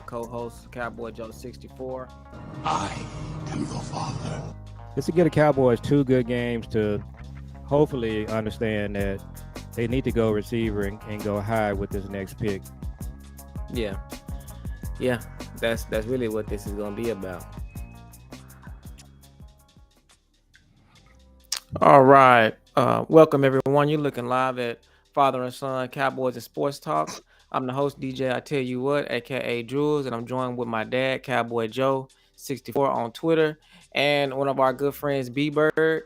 my co-host, Cowboy Joe 64. I am your father. Just to get the Cowboys 2 good games to hopefully understand that they need to go receiver and go high with this next pick. Yeah, yeah, that's really what this is gonna be about. All right, welcome everyone. You're looking live at Father and Son Cowboys and Sports Talk. I'm the host DJ. I tell you what, aka Jules, and I'm joined with my dad, Cowboy Joe 64 on Twitter, and one of our good friends, B.Bird,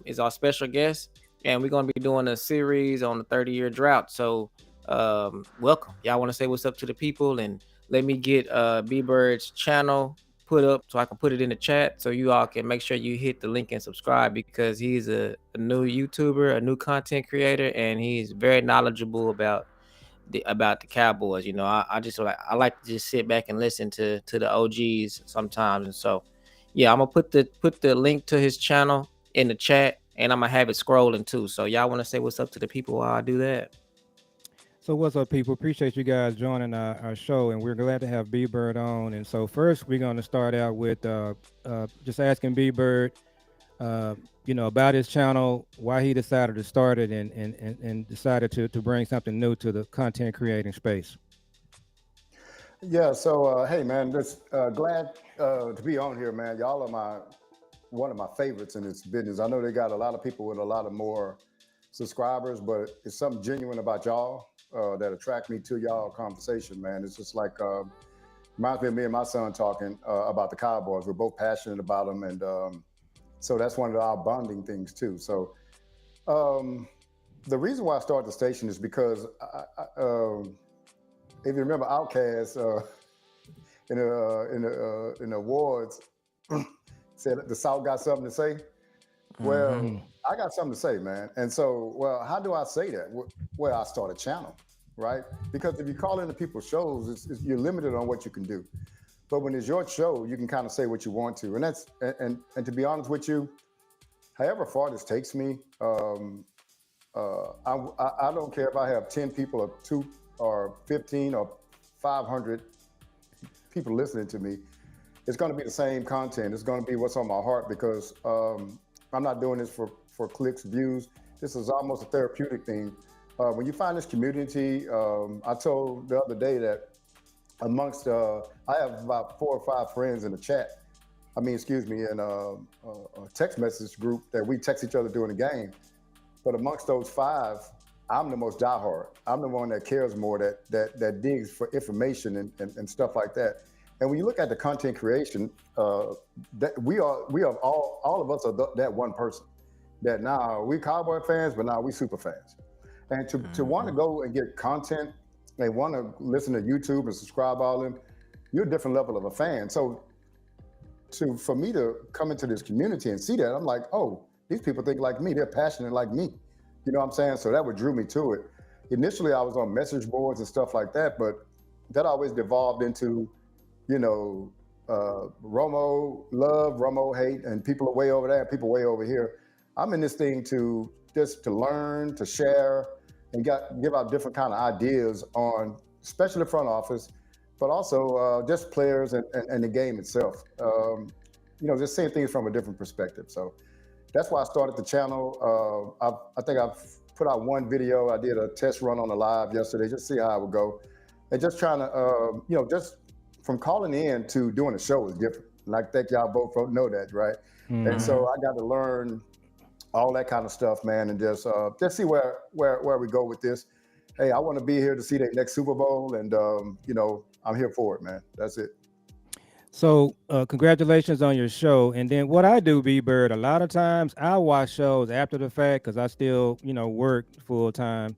is our special guest, and we're gonna be doing a series on the 30-year drought. So, welcome. Y'all want to say what's up to the people, and let me get B.Bird's channel put up so I can put it in the chat so you all can make sure you hit the link and subscribe because he's a new YouTuber, a new content creator, and he's very knowledgeable about the Cowboys. You know, I just like to just sit back and listen to the OGs sometimes. And so yeah, I'm gonna put the link to his channel in the chat and I'm gonna have it scrolling too. So y'all want to say what's up to the people while I do that? So what's up, people? Appreciate you guys joining our show, and we're glad to have B-Bird on. And so first, we're going to start out with just asking B-Bird, about his channel, why he decided to start it, and decided to bring something new to the content creating space. Yeah, so hey man, just glad to be on here, man. Y'all are one of my favorites in this business. I know they got a lot of people with a lot of more subscribers, but it's something genuine about y'all that attract me to y'all conversation, man. It's just like reminds me of me and my son talking about the Cowboys. We're both passionate about them, and so that's one of our bonding things too. So the reason why I started the station is because if you remember Outkast in the awards said the South got something to say. Well, I got something to say, man. And so, well, how do I say that? Well, I start a channel, right? Because if you call into people's shows, you're limited on what you can do. But when it's your show, you can kind of say what you want to. And that's and to be honest with you, however far this takes me, I don't care if I have 10 people or 2 or 15 or 500 people listening to me. It's going to be the same content. It's going to be what's on my heart because I'm not doing this for clicks, views. This is almost a therapeutic thing. When you find this community, I told the other day that amongst, I have about 4 or 5 friends in the chat. In a text message group that we text each other during the game. But amongst those 5, I'm the most diehard. I'm the one that cares more, that digs for information and stuff like that. And when you look at the content creation, that we are all of us are that one person. That now we Cowboy fans, but now we super fans. And to want to go and get content and want to listen to YouTube and subscribe all them, you're a different level of a fan. So for me to come into this community and see that, I'm like, oh, these people think like me. They're passionate like me. You know what I'm saying? So that what drew me to it. Initially, I was on message boards and stuff like that, but that always devolved into, Romo love, Romo hate, and people are way over there, people way over here. I'm in this thing to learn, to share, and give out different kind of ideas on, especially the front office, but also just players and the game itself. Just seeing things from a different perspective. So that's why I started the channel. I think I've put out one video. I did a test run on the live yesterday, just see how it would go. And just trying to, just from calling in to doing a show is different. And I think y'all both know that, right? Mm-hmm. And so I got to learn all that kind of stuff, man, and just see where we go with this. Hey, I want to be here to see the next Super Bowl, and I'm here for it, man. That's it. So congratulations on your show. And then what I do, B-Bird, a lot of times I watch shows after the fact because I still, work full time,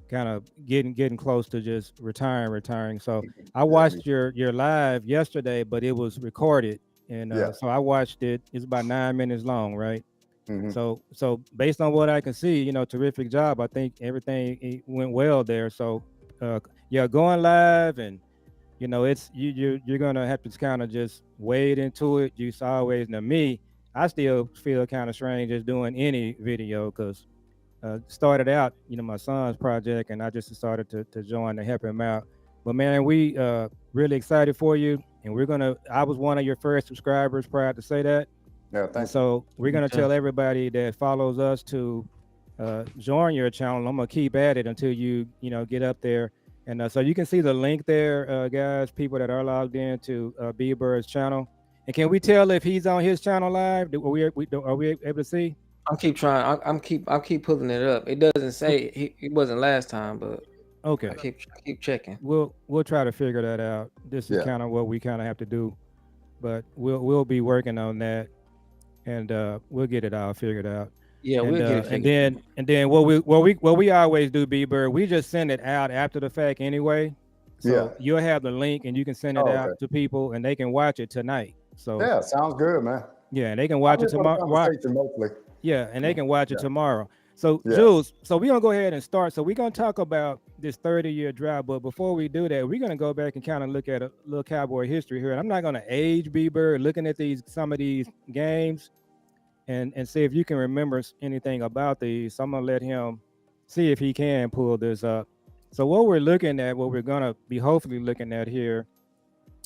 kind of getting close to just retiring. So I watched your live yesterday, but it was recorded. And so I watched it. It's about 9 minutes long, right? Mm-hmm. So based on what I can see, terrific job. I think everything went well there. So going live and it's you're gonna have to kind of just wade into it. You always know me. I still feel kind of strange just doing any video because started out, my son's project, and I just started to join to help him out. But man, we really excited for you, and we're gonna. I was one of your first subscribers. Proud to say that. Yeah, And thank you. so we're Me gonna too. tell everybody that follows us to join your channel. I'm gonna keep at it until get up there, and so you can see the link there, guys. People that are logged in to B.Bird's channel. And can we tell if he's on his channel live? Are we able to see? I'm keep trying. I'm keep pulling it up. It doesn't say he wasn't last time, but I Okay, keep checking. we'll try to figure that out. This is Yeah. kind of what we kind of have to do, but we'll be working on that, and we'll get it all figured out. Yeah, And we'll get it uh, and figured out. then and then what we always do, B-Bird, we just send it out after the fact anyway. Yeah. So you'll have the link and you can send it Oh, out okay. to people and they can watch it tonight. So Yeah, sounds good, man. yeah, and they can I'm watch it here for the tomorrow. conversation mostly. Yeah, and they can watch it Yeah. tomorrow. So, Yeah. Jules, so we're gonna go ahead and start. So we're gonna talk about this 30-year drought. But before we do that, we're gonna go back and kind of look at a little Cowboy history here. And I'm not gonna age B-Bird looking at some of these games and see if you can remember anything about these. So I'm gonna let him see if he can pull this up. So what we're gonna be hopefully looking at here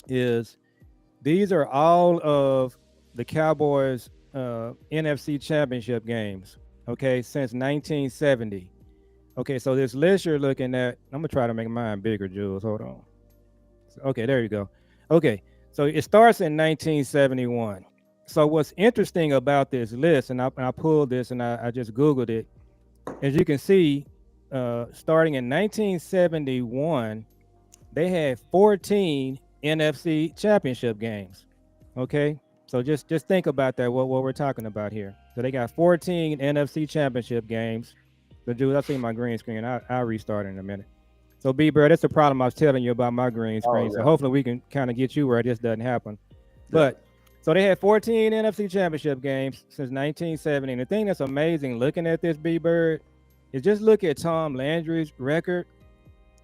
is these are all of the Cowboys NFC Championship games. Okay, since 1970. Okay, so this list you're looking at, I'm gonna try to make mine bigger, Jules. Hold on. Okay, there you go. Okay, so it starts in 1971. So what's interesting about this list, and I pulled this and I just Googled it, as you can see, starting in 1971, they had 14 NFC championship games. Okay, so just think about that. What we're talking about here. So they got 14 NFC championship games. So, Jules, I see my green screen. I'll restart in a minute. So, B-Bird, that's the problem I was telling you about my green Oh, screen. So yeah. hopefully we can kind of get you where this doesn't happen. Yeah. But so they had 14 NFC championship games since 1970. And the thing that's amazing looking at this, B-Bird, is just look at Tom Landry's record.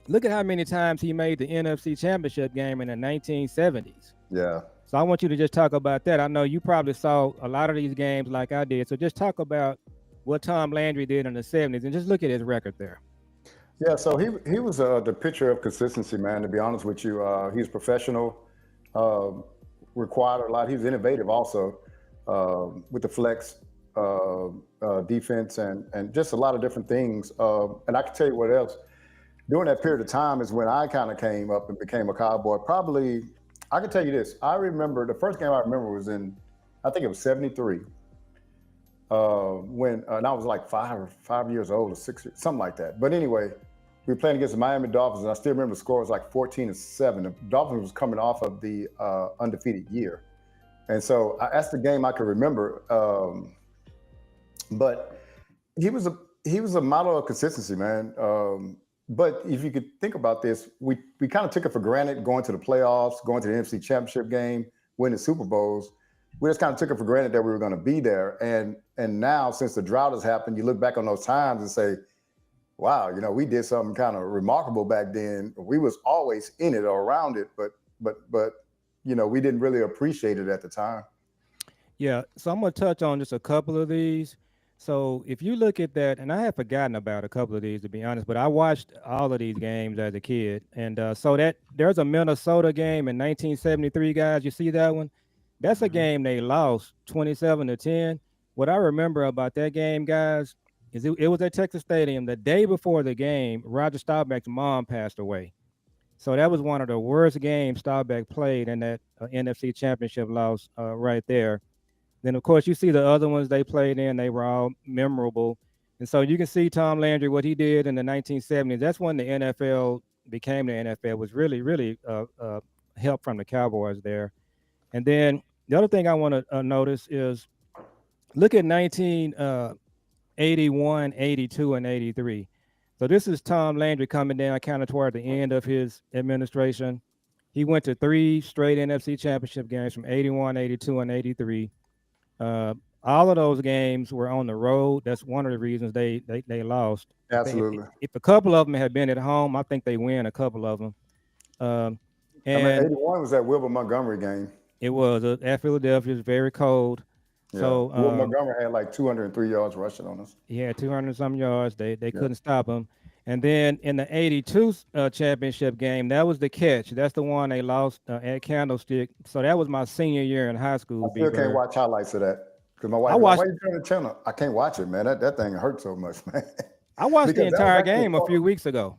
Look at how many times he made the NFC championship game in the 1970s. Yeah. So I want you to just talk about that. I know you probably saw a lot of these games like I did. So just talk about what Tom Landry did in the 70s and just look at his record there. Yeah, so he was the picture of consistency, man. To be honest with you, he's professional, uh, required a lot. He was innovative also with the flex defense and just a lot of different things. And I can tell you what else. During that period of time is when I kind of came up and became a Cowboy. Probably, I can tell you this. I remember the first game I remember was I think it was '73. When and I was like 5 years old or 6, something like that. But anyway, we were playing against the Miami Dolphins, and I still remember the score was like 14-7. The Dolphins was coming off of the undefeated year, and so that's the game I can remember. But he was a model of consistency, man. But if you could think about this, we kind of took it for granted going to the playoffs, going to the NFC Championship game, winning Super Bowls. We just kind of took it for granted that we were going to be there. And now, since the drought has happened, you look back on those times and say, wow, we did something kind of remarkable back then. We was always in it or around it, but we didn't really appreciate it at the time. Yeah, so I'm gonna touch on just a couple of these. So if you look at that, and I have forgotten about a couple of these to be honest, but I watched all of these games as a kid, and so that there's a Minnesota game in 1973, guys. You see that one? That's a Mhm. game they lost 27-10. What I remember about that game, guys, is it was at Texas Stadium the day before the game. Roger Staubach's mom passed away, so that was one of the worst games Staubach played in that NFC Championship loss right there. Then, of course, you see the other ones they played in, they were all memorable. And so you can see Tom Landry, what he did in the 1970s. That's when the NFL became the NFL, was really, really help from the Cowboys there. And then the other thing I want to notice is look at 1981, 82, and 83. So this is Tom Landry coming down kind of toward the end of his administration. He went to 3 straight NFC championship games from 81, 82, and 83. Uh, all of those games were on the road. That's one of the reasons they lost. Absolutely. If a couple of them had been at home, I think they win a couple of them. Um, I mean, and '81 was that Wilbur Montgomery game. it was at Philadelphia. It was very cold. Yeah. So Wilbur Montgomery had like 203 yards rushing on us. he had 200 some yards. They Yeah. couldn't stop him. And then in the 82 championship game, that was the catch. That's the one they lost at Candlestick. So that was my senior year in high I school, still can't B-Bird. watch highlights of that because my I wife is like, "Why watched you turn the channel?" I can't watch it, man. That thing hurts so much, man. I watched the Because that was entire actually game a few weeks ago.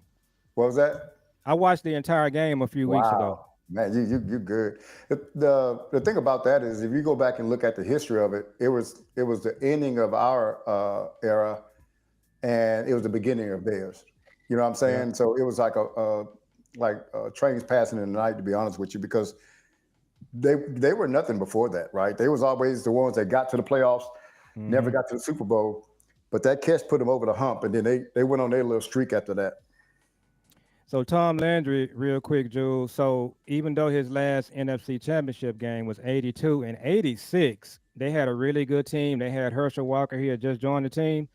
what was that? I watched the entire game a few weeks ago. Wow, man, you good. The thing about that is, if you go back and look at the history of it, it was the ending of our era, and it was the beginning of theirs. You know what I'm Yeah. saying? So it was like trains passing in the night, to be honest with you, because they were nothing before that, right? They was always the ones that got to the playoffs, never got to the Super Bowl, but that catch put them over the hump, and then they went on their little streak after that. So Tom Landry, real quick, Jules. So even though his last NFC championship game was 82 and 86, they had a really good team. They had Herschel Walker. He had just joined the team.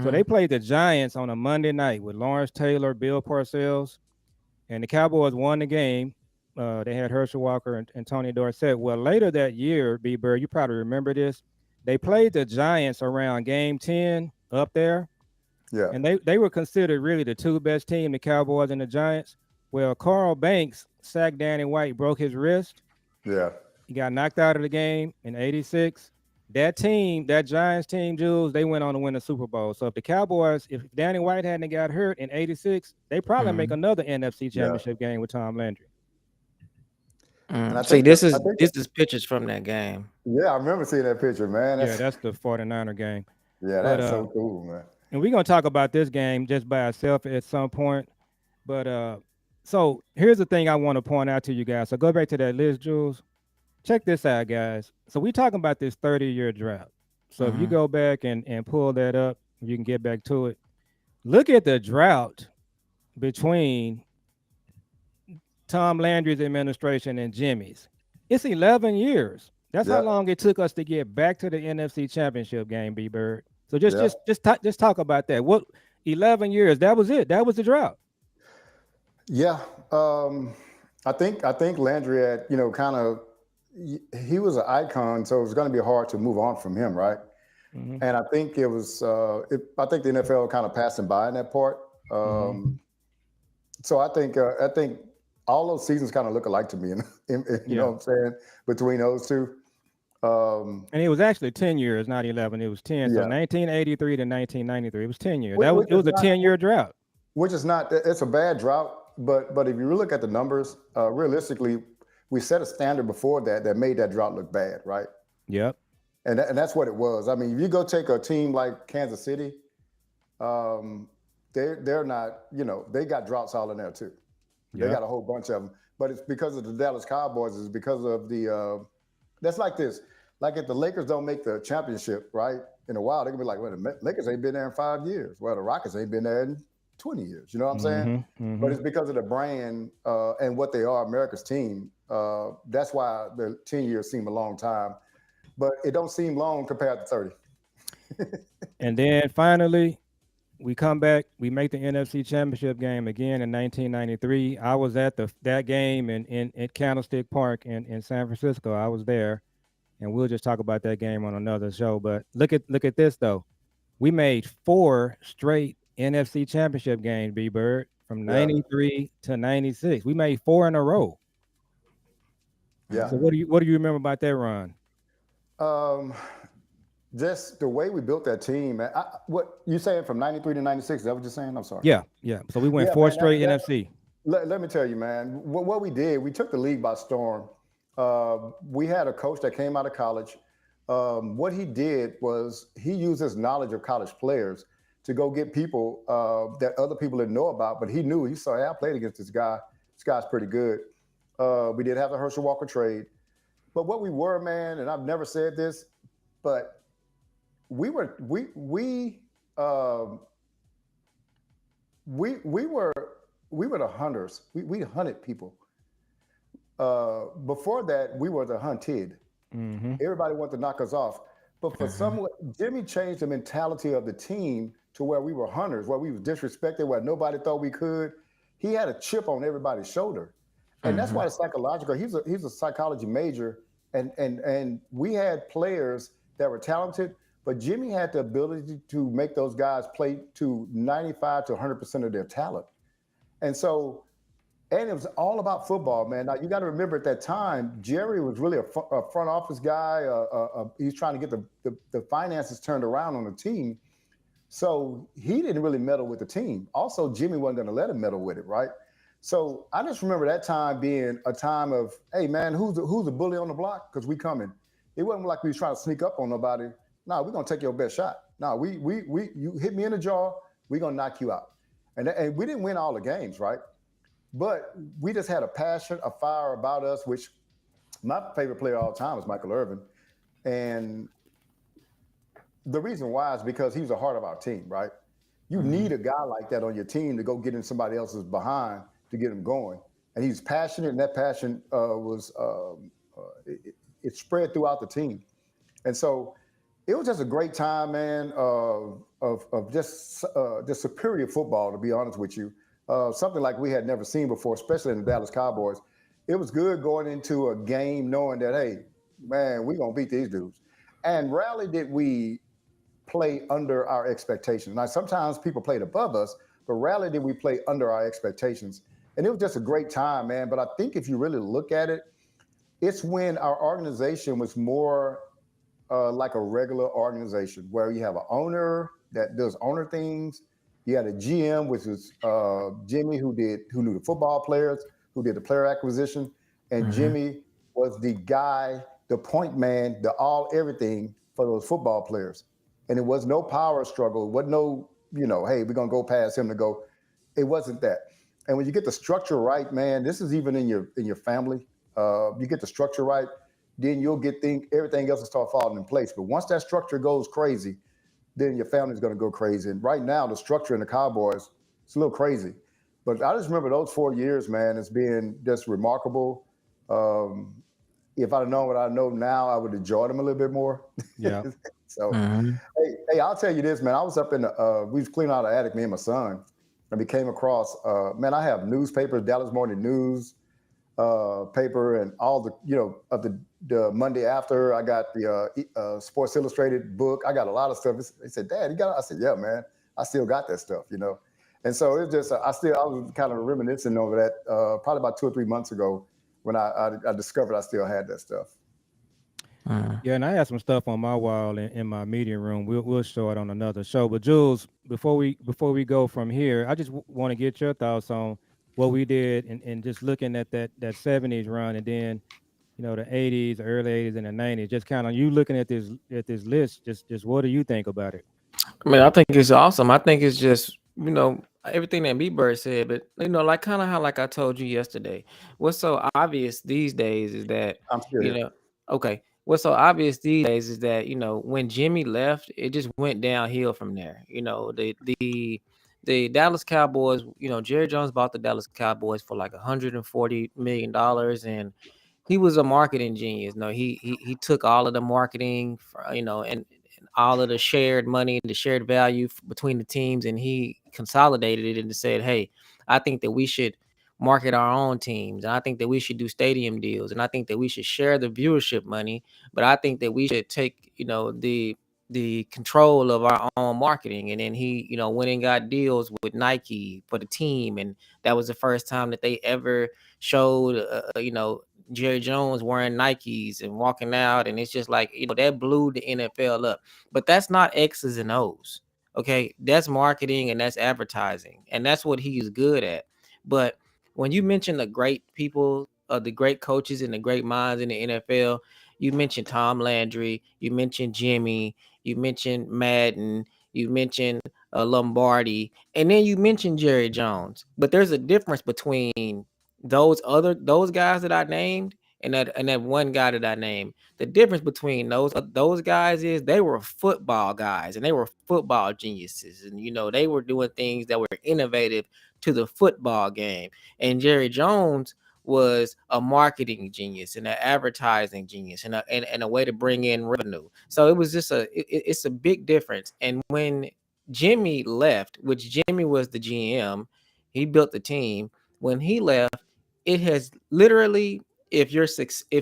So they played the Giants on a Monday night with Lawrence Taylor, Bill Parcells, and the Cowboys won the game. They had Herschel Walker and Tony Dorsett. Well, later that year, B-Bird, you probably remember this. They played the Giants around game 10 up there, Yeah, and they were considered really the two best team, the Cowboys and the Giants. Well, Carl Banks sacked Danny White, broke his wrist. yeah, He got knocked out of the game in 86. That team, that Giants team, Jules, they went on to win the Super Bowl. So if the Cowboys, if Danny White hadn't got hurt in 86, they probably make another NFC yeah. championship game with Tom Landry. And I See, think I think this is pictures from that game. yeah, I remember seeing that picture, man. Yeah, that's the 49er game. Yeah, But that's so cool, man. and we're gonna talk about this game just by itself at some point. But so here's the thing I want to point out to you guys. So go back to that list, Jules. Check this out, guys. So we talking about this 30-year drought. So if you go back and pull that up, you can get back to it. Look at the drought between Tom Landry's administration and Jimmy's. It's 11 years. That's how Yeah, long it took us to get back to the NFC Championship game, B-Bird. So yeah, just talk about that. What 11 years? That was it. That was the drought. yeah. I think Landry had, kind of, he was an icon, so it was going to be hard to move on from him, right? Mhm. And I think it was. I think the NFL kind of passed him by in that part. So I think all those seasons kind of look alike to me, and you know Yeah. what I'm saying, between those two. And it was actually 10 years, not 11. It was 10. So Yeah, 1983 to 1993. It was 10 years. which, which It is was a not 10-year drought. which is not. It's a bad drought, but if you look at the numbers, realistically, we set a standard before that made that drought look bad, right? Yep. And that's what it was. I mean, if you go take a team like Kansas City, um, they're not. They got droughts all in there too. They Yep. got a whole bunch of them, but it's because of the Dallas Cowboys. It's because of the. That's like this. Like if the Lakers don't make the championship, right, in a while, they can be like, "Well, the Lakers ain't been there in 5 years. Well, the Rockets ain't been there in 20 years." You know what I'm saying? But it's because of the brand and what they are, America's team. That's why the 10 years seem a long time, but it don't seem long compared to 30. And then finally, we come back. We make the NFC Championship game again in 1993. I was at that game in at Candlestick Park in San Francisco. I was there, and we'll just talk about that game on another show. But look at this though. We made 4 straight NFC Championship games, B-Bird, from Yeah, 93 to 96. We made 4 in a row. yeah. So what do you remember about that run? Um, just the way we built that team. Man, what you saying from 93 to 96? Is that what you're saying? I'm sorry. Yeah, yeah. So we went Yeah, four man. straight NFC. Let me tell you, man, what we did, we took the league by storm. We had a coach that came out of college. What he did was he used his knowledge of college players to go get people that other people didn't know about, but he saw, hey, I played against this guy. This guy's pretty good. We did have the Herschel Walker trade. But what we were, man, and I've never said this, but we were the hunters. We hunted people. Before that, we were the hunted. Everybody wanted to knock us off. But for some, Jimmy changed the mentality of the team to where we were hunters, where we were disrespected, where nobody thought we could. He had a chip on everybody's shoulder. And that's why the psychological, he's a psychology major. And we had players that were talented, but Jimmy had the ability to make those guys play to 95 to 100% of their talent. And so, and it was all about football, man. Now you got to remember at that time, Jerry was really a front office guy. He's trying to get the finances turned around on the team. So he didn't really meddle with the team. Also, Jimmy wasn't going to let him meddle with it, right? So I just remember that time being a time of, hey man, who's the bully on the block? Because we coming. It wasn't like we was trying to sneak up on nobody. No, we're gonna take your best shot. No, we you hit me in the jaw, we're gonna knock you out. And we didn't win all the games, right? But we just had a passion, a fire about us, which my favorite player of all time is Michael Irvin. And the reason why is because he was the heart of our team, right? You need a guy like that on your team to go get in somebody else's behind to get him going. And he's passionate, and that passion it spread throughout the team. And so it was just a great time, man, of just superior football, to be honest with you. Something like we had never seen before, especially in the Dallas Cowboys. It was good going into a game knowing that, hey, man, we're going to beat these dudes. And rarely did we play under our expectations. Now, sometimes people played above us, but rarely did we play under our expectations. And it was just a great time, man. But I think if you really look at it, it's when our organization was more like a regular organization where you have an owner that does owner things. You had a GM, which was Jimmy, who knew the football players, who did the player acquisition, and Jimmy was the guy, the point man, the all everything for those football players. And it was no power struggle. It wasn't no, hey, we're gonna go past him to go. It wasn't that. And when you get the structure right, man, this is even in your family. You get the structure right, then you'll get everything else will start falling in place. But once that structure goes crazy, then your family's going to go crazy. And right now, the structure in the Cowboys, it's a little crazy. But I just remember those 4 years, man, as being just remarkable. If I'd known what I know now, I would enjoy them a little bit more. Yeah. So, hey, I'll tell you this, man. I was up we was cleaning out the attic, me and my son, and we came across, man, I have newspapers, Dallas Morning News paper, and all of the Monday after. I got the Sports Illustrated book. I got a lot of stuff. They said, Dad, you got it? I said, yeah, man, I still got that stuff, And so it's just, I was kind of reminiscing over that probably about 2 or 3 months ago when I discovered I still had that stuff. Yeah, and I have some stuff on my wall in my meeting room. We'll show it on another show. But Jules, before we go from here, I just want to get your thoughts on what we did and just looking at that 70s run, and then the 80s, early 80s, and the 90s. Just kind of you looking at this list. Just what do you think about it? I mean, I think it's awesome. I think it's just, everything that B.Bird said, but like kind of how like I told you yesterday. What's so obvious these days is that, I'm still here. okay. What's so obvious these days is that, when Jimmy left, it just went downhill from there. The Dallas Cowboys, Jerry Jones bought the Dallas Cowboys for like $140 million, and he was a marketing genius. No, he took all of the marketing, and all of the shared money, the shared value between the teams, and he consolidated it and said, "Hey, I think that we should market our own teams, and I think that we should do stadium deals, and I think that we should share the viewership money, but I think that we should take, the control of our own marketing." And then he, went and got deals with Nike for the team, and that was the first time that they ever showed, Jerry Jones wearing Nikes and walking out, and it's just like, that blew the NFL up. But that's not X's and O's. Okay, that's marketing and that's advertising, and that's what he is good at. But when you mention the great people, the great coaches and the great minds in the NFL, you mentioned Tom Landry, you mentioned Jimmy, you mentioned Madden, you mentioned Lombardi, and then you mentioned Jerry Jones. But there's a difference between those guys that I named and that one guy that I named. The difference between those guys is they were football guys and they were football geniuses, and they were doing things that were innovative to the football game. And Jerry Jones was a marketing genius and an advertising genius and a way to bring in revenue. So it was just it's a big difference. And when Jimmy left, which Jimmy was the GM, he built the team. When he left, it has literally, if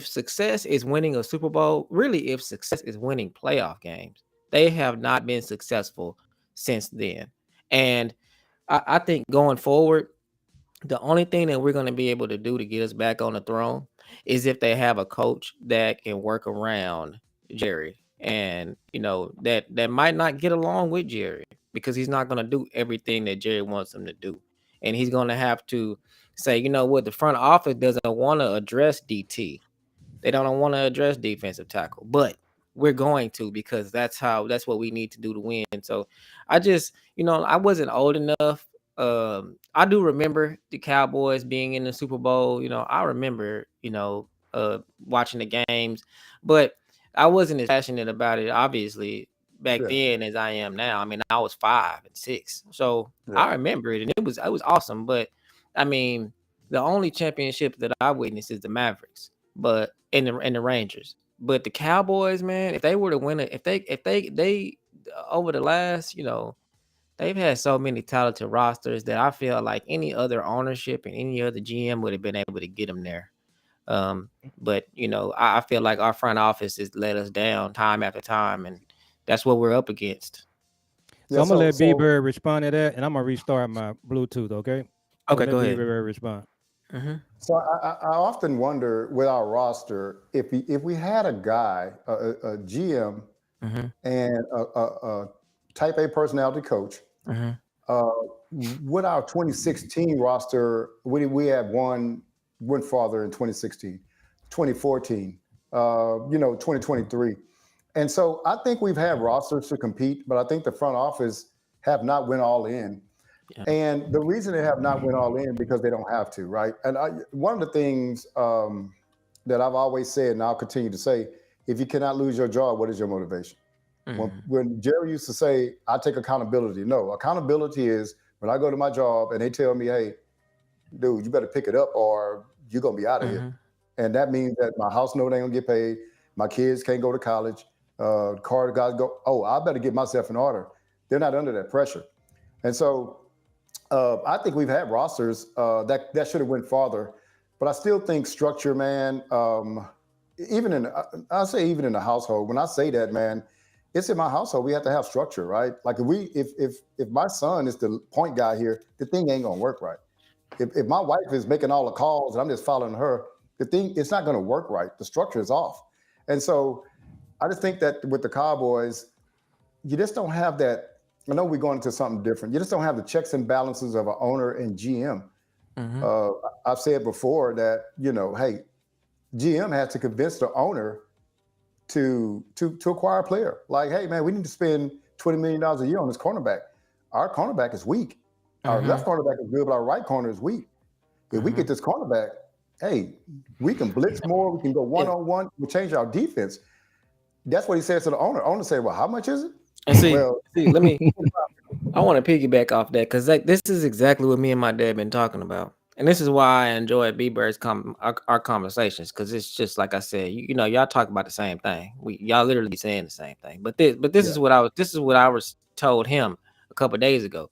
success is winning a Super Bowl, really if success is winning playoff games, They have not been successful since then. And I think going forward, the only thing that we're going to be able to do to get us back on the throne is if they have a coach that can work around Jerry. And that might not get along with Jerry, because he's not going to do everything that Jerry wants him to do. And he's going to have to say, you know what, the front office doesn't want to address DT. They don't want to address defensive tackle, but we're going to, because that's what we need to do to win. So I just, I wasn't old enough. I do remember the Cowboys being in the Super Bowl. I remember, watching the games, but I wasn't as passionate about it, obviously, back Yeah. then as I am now. I mean, I was 5 and 6, so Yeah. I remember it, and it was awesome. But I mean, the only championship that I witnessed is the Mavericks, but in the Rangers. But the Cowboys, man, if they were to win it, if they over the last, they've had so many talented rosters that I feel like any other ownership and any other GM would have been able to get them there. But I feel like our front office has let us down time after time, and that's what we're up against. So Yeah. I'm gonna So let so B-Bird respond to that, and I'm gonna restart my Bluetooth. Okay, I'm Okay, gonna let go ahead. B-Bird respond. Mm-hmm. so I often wonder with our roster if we had a guy, a GM, Mm-hmm. and a Type A personality coach. Mm-hmm. Uh, with our 2016 roster, we had one went farther in 2016, 2014, 2023. And so I think we've had rosters to compete, but I think the front office have not went all in. Yeah. And the reason they have not went all in because they don't have to, right? And one of the things that I've always said, and I'll continue to say, if you cannot lose your job, what is your motivation? Mm-hmm. When Jerry used to say, I take accountability. No, accountability is when I go to my job and they tell me, hey, dude, you better pick it up or you're going to be out of here. Mm-hmm. And that means that my house note ain't going to get paid. My kids can't go to college. Car guys go, oh, I better get myself in order. They're not under that pressure. And so I think we've had rosters that should have went farther. But I still think structure, man, I say even in the household, when I say that, man, it's in my household. We have to have structure, right? Like if my son is the point guy here, the thing ain't gonna work right. If my wife is making all the calls and I'm just following her, it's not gonna work right. The structure is off. And so I just think that with the Cowboys, you just don't have that. I know we're going into something different. You just don't have the checks and balances of an owner and GM. Mm-hmm. I've said before that, hey, GM has to convince the owner to acquire a player. Like, hey, man, we need to spend $20 million a year on this cornerback. Our cornerback is weak. Our Mm-hmm. left cornerback is good, but our right corner is weak. If we get this cornerback, hey, we can blitz more. We can go one-on-one. We change our defense. That's what he says to the owner. Owner say, well, how much is it? And see, Well, let me. I want to piggyback off that, because this is exactly what me and my dad been talking about, and this is why I enjoy B-Bird's our conversations, because it's just like I said, y'all talk about the same thing. Y'all literally saying the same thing. But this yeah, is what I was told him a couple of days ago.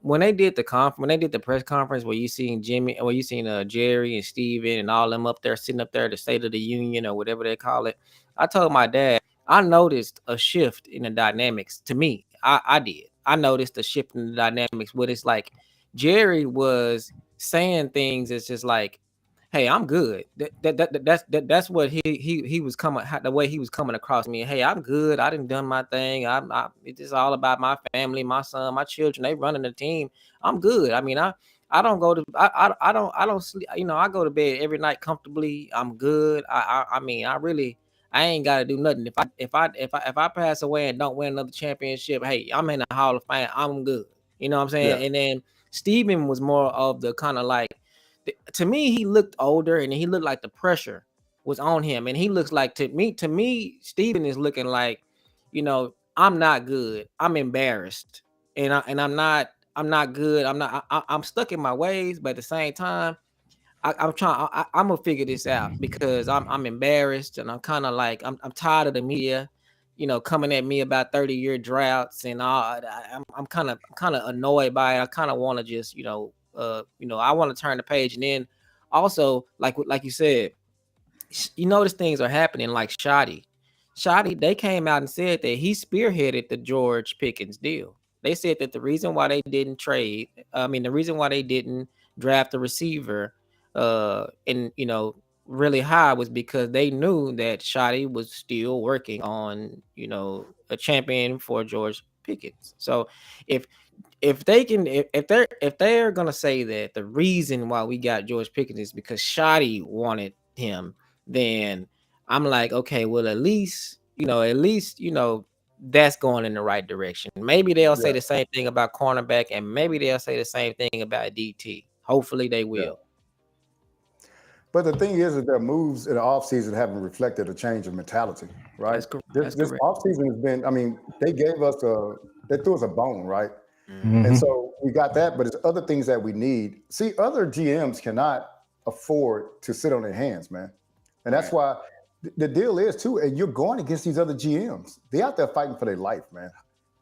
When they did the press conference where you seen Jerry and Steven and all them up there sitting up there, the State of the Union or whatever they call it, I told my dad I noticed a shift in the dynamics. To me, I did. I noticed a shift in the dynamics. What it's like, Jerry was saying things. It's just like, hey, I'm good. That's what he was coming, the way he was coming across me. Hey, I'm good. I done my thing. It's just all about my family, my son, my children. They running the team. I'm good. I mean, I don't go to I don't sleep. I go to bed every night comfortably. I'm good. I mean, I ain't got to do nothing. If I pass away and don't win another championship, hey, I'm in the Hall of Fame. I'm good. You know what I'm yeah, saying? And then Steven was more of the kind of like, to me, he looked older and he looked like the pressure was on him. And he looks like, to me, Steven is looking like, I'm not good. I'm embarrassed. I'm not good. I'm stuck in my ways, but at the same time, I'm gonna figure this out, because I'm embarrassed, and I'm kind of like, I'm tired of the media, coming at me about 30-year droughts and all. I'm kind of annoyed by it. I kind of want to just, I want to turn the page. And then also, like you said, you notice things are happening like Shoddy. Shotty, they came out and said that he spearheaded the George Pickens deal. They said that the reason why they didn't trade, the reason why they didn't draft a receiver, and really high was because they knew that Shotty was still working on, a champion for George Pickens. So if they can if they're gonna say that the reason why we got George Pickens is because Shotty wanted him, then I'm like, okay, well at least that's going in the right direction. Maybe they'll say Yeah, the same thing about cornerback, and maybe they'll say the same thing about DT. Hopefully they yeah. will. But the thing is that their moves in the offseason haven't reflected a change of mentality, right? That's correct. This That's this correct. offseason has been, I mean, they threw us a bone, right? Mm-hmm. And Mm-hmm. so we got that, but it's other things that we need. See, other GMs cannot afford to sit on their hands, man. And that's Right. why the deal is too, and you're going against these other GMs. They out there fighting for their life, man.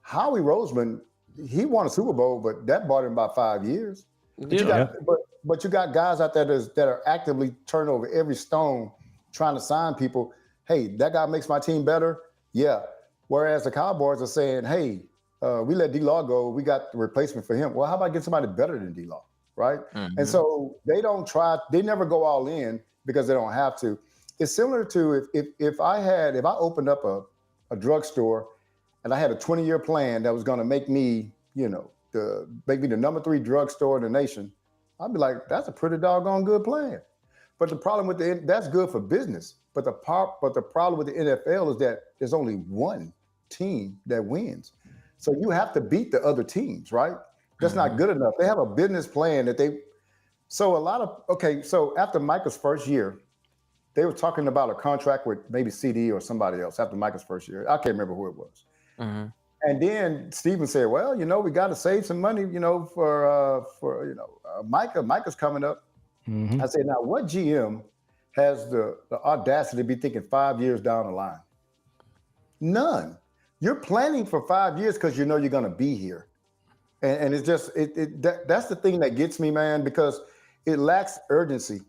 Howie Roseman, he won a Super Bowl, but that bought him about 5 years. But you Yeah. Yeah. got but you got guys out there that are actively turning over every stone trying to sign people. Hey, that guy makes my team better. Yeah. Whereas the Cowboys are saying, hey, we let D-Law go. We got the replacement for him. Well, how about get somebody better than D-Law, right? And Mm-hmm. so they never go all in because they don't have to. It's similar to if I opened up a drugstore and I had a 20-year plan that was going to make me, make me the number 3 drugstore in the nation, I'd be like, that's a pretty doggone good plan. But the problem with that's good for business. But the problem with the NFL is that there's only one team that wins. So you have to beat the other teams, right? That's not Mm-hmm. good enough. They have a business plan that they. So so after Michael's first year, they were talking about a contract with maybe CD or somebody else after Michael's first year. I can't remember who it was. Mm-hmm. And then Steven said, "Well, we got to save some money, for Micah. Micah's coming up." Mm-hmm. I said, "Now, what GM has the audacity to be thinking 5 years down the line? None. You're planning for 5 years because you know you're going to be here, and it's just that's the thing that gets me, man, because it lacks urgency.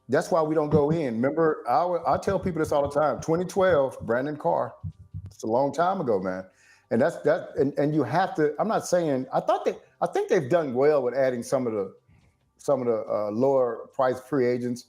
That's why we don't go in. Remember, I tell people this all the time. 2012, Brandon Carr. It's a long time ago, man. And that's that. And you have to. I'm not saying. I think they've done well with adding some of the lower price free agents.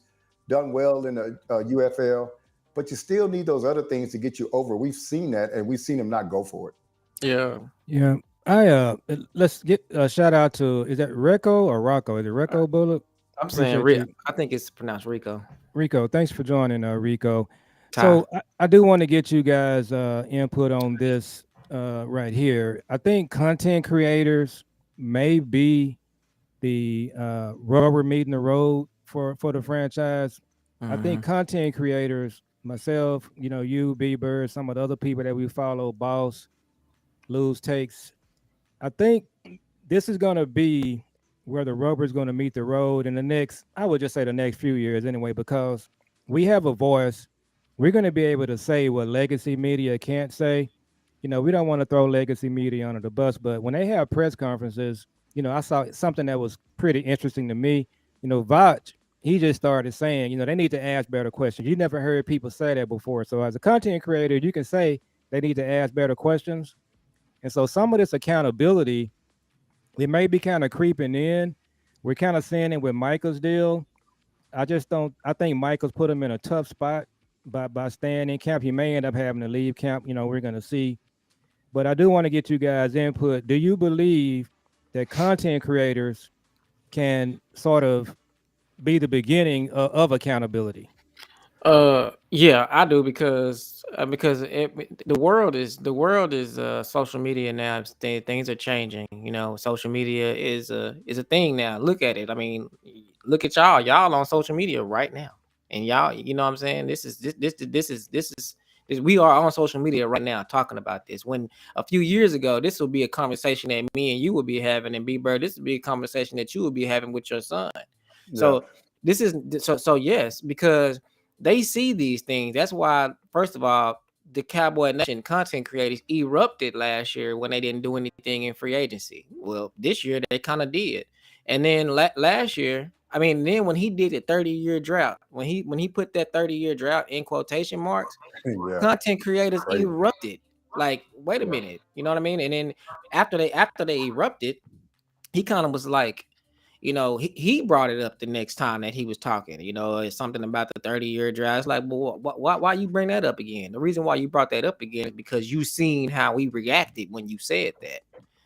Done well in the UFL, but you still need those other things to get you over. We've seen that, and we've seen them not go for it. Yeah. Yeah. Let's get a shout out to, is that Reco or Rocco? Is it Reco Bullock? I'm saying Appreciate you. I think it's pronounced Rico. Rico, thanks for joining, Rico. Ty. So I do want to get you guys input on this right here. I think content creators may be the rubber meeting the road for the franchise. I Mm-hmm. think content creators, myself, you, B.Bird, some of the other people that we follow, Boss, Lose Takes. I think this is going to be where the rubber is going to meet the road in the next, I would just say the next few years anyway, because we have a voice. We're going to be able to say what legacy media can't say. We don't want to throw legacy media under the bus, but when they have press conferences, I saw something that was pretty interesting to me. Vach, he just started saying, they need to ask better questions. You never heard people say that before. So as a content creator, you can say they need to ask better questions. And so some of this accountability, it may be kind of creeping in. We're kind of seeing it with Michael's deal. I just don't. I think Michael's put him in a tough spot by staying in camp. He may end up having to leave camp. We're going to see. But I do want to get you guys' input. Do you believe that content creators can sort of be the beginning of accountability? Yeah, I do because the world is social media now. Things are changing. Social media is a thing now. Look at it. I mean, look at y'all on social media right now, and y'all, you know what I'm saying. We are on social media right now talking about this. When a few years ago, this would be a conversation that me and you would be having, and B-Bird, this would be a conversation that you would be having with your son. Yeah, So this is so yes, because they see these things. That's why, first of all, the Cowboy Nation content creators erupted last year when they didn't do anything in free agency. Well, this year they kind of did, and then last year I mean, then when he did the 30-year drought, when he put that 30-year drought in quotation marks, Yeah, content creators crazy. erupted. Like, wait a Yeah. minute, you know what I mean? And then after they erupted, he kind of was like, he brought it up the next time that he was talking. It's something about the 30-year drought. It's like, well, why you bring that up again? The reason why you brought that up again is because you seen how we reacted when you said that.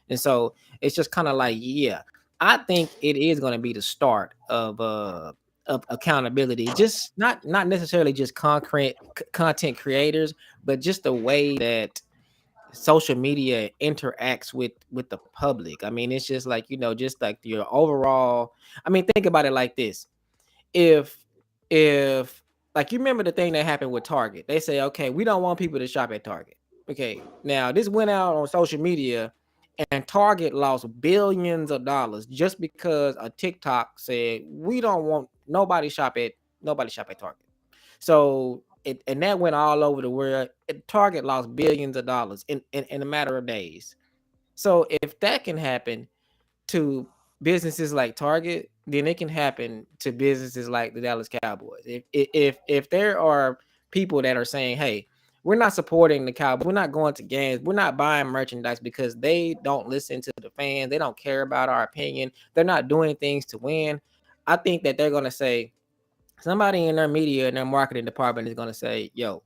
And so it's just kind of like, yeah, I think it is going to be the start of accountability. Just not necessarily just concrete content creators, but just the way that social media interacts with the public. I mean, it's just like, just like your overall. I mean, think about it like this. If if like, you remember the thing that happened with Target, they say, okay, we don't want people to shop at Target. Okay, now this went out on social media, and Target lost billions of dollars just because a TikTok said we don't want nobody shop at Target. So and that went all over the world. Target lost billions of dollars in a matter of days. So if that can happen to businesses like Target, then it can happen to businesses like the Dallas Cowboys. If there are people that are saying, "Hey, we're not supporting the Cowboys. We're not going to games. We're not buying merchandise because they don't listen to the fans. They don't care about our opinion. They're not doing things to win." I think that they're going to say, somebody in their media and their marketing department is going to say, "Yo,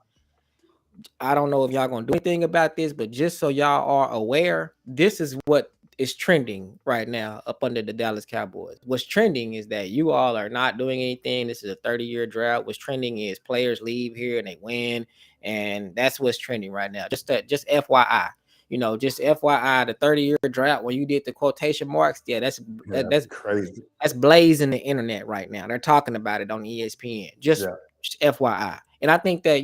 I don't know if y'all gonna do anything about this, but just so y'all are aware, this is what is trending right now up under the Dallas Cowboys. What's trending is that you all are not doing anything. This is a 30-year drought. What's trending is players leave here and they win, and that's what's trending right now. Just FYI. Just FYI, the 30-year drought, when you did the quotation marks, yeah, that's Yeah, that's crazy. that's blazing the internet right now. They're talking about it on ESPN. Just, Yeah. just FYI. And I think that,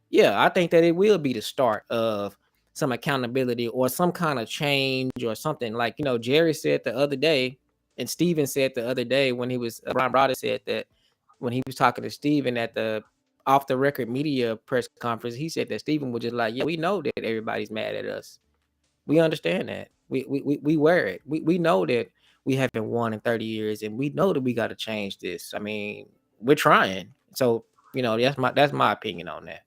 yeah, I think that it will be the start of some accountability or some kind of change or something. Like, Jerry said the other day, and Steven said the other day when he was, Ron Browder said that when he was talking to Steven at the off the record media press conference, he said that Steven was just like, yeah, we know that everybody's mad at us. We understand that. We wear it. We know that we haven't won in 30 years, and we know that we got to change this. I mean, we're trying. So, that's my opinion on that.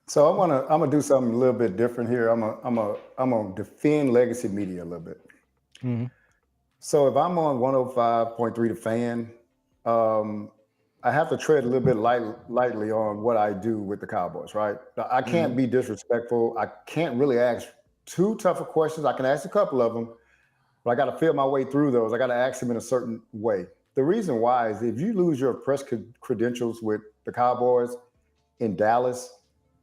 So I'm gonna do something a little bit different here. I'm gonna defend legacy media a little bit. Mhm. So if I'm on 105.3 The Fan, I have to tread a little bit lightly on what I do with the Cowboys, right? I can't Mhm. be disrespectful. I can't really ask too tough of questions. I can ask a couple of them, but I got to feel my way through those. I got to ask them in a certain way. The reason why is if you lose your press credentials with the Cowboys in Dallas,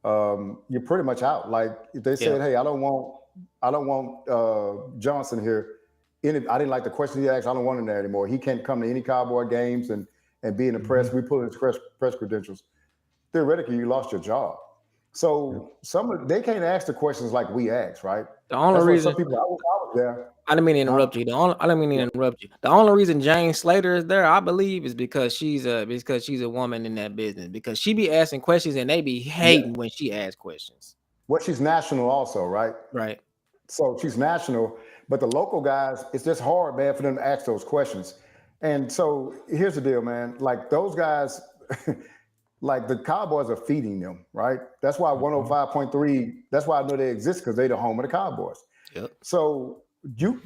you're pretty much out. Like if they Yeah. said, "Hey, I don't want Johnson here." I didn't like the question he asked. I don't want him there anymore. He can't come to any Cowboy games and be in the Mhm. press. We pull his press credentials. Theoretically, you lost your job. Yep. So they can't ask the questions like we ask, right? The only That's what some reason people. I was there, I didn't mean to huh? interrupt you. I didn't mean Yeah, to interrupt you. The only reason Jane Slater is there, I believe, is because she's a woman in that business. Because she be asking questions and they be yeah. hating when she asks questions. Well, she's national also, right? Right. So she's national, but the local guys, it's just hard, man, for them to ask those questions. And so here's the deal, man. Like those guys, like the Cowboys are feeding them, right? That's why Mhm. 105.3, that's why I know they exist because they're the home of the Cowboys. Yep. So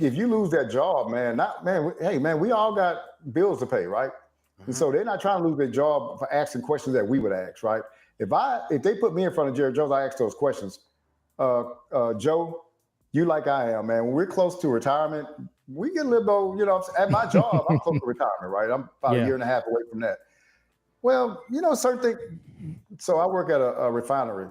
if you lose that job, man, not man, hey man, we all got bills to pay, right? And Mhm. so they're not trying to lose their job for asking questions that we would ask, right? If they put me in front of Jerry Jones, I ask those questions. Joe, you like I am, man. When we're close to retirement, we get a little, at my job, I'm close to retirement, right? I'm about a Yeah. year and a half away from that. Well, certain things. So I work at a refinery.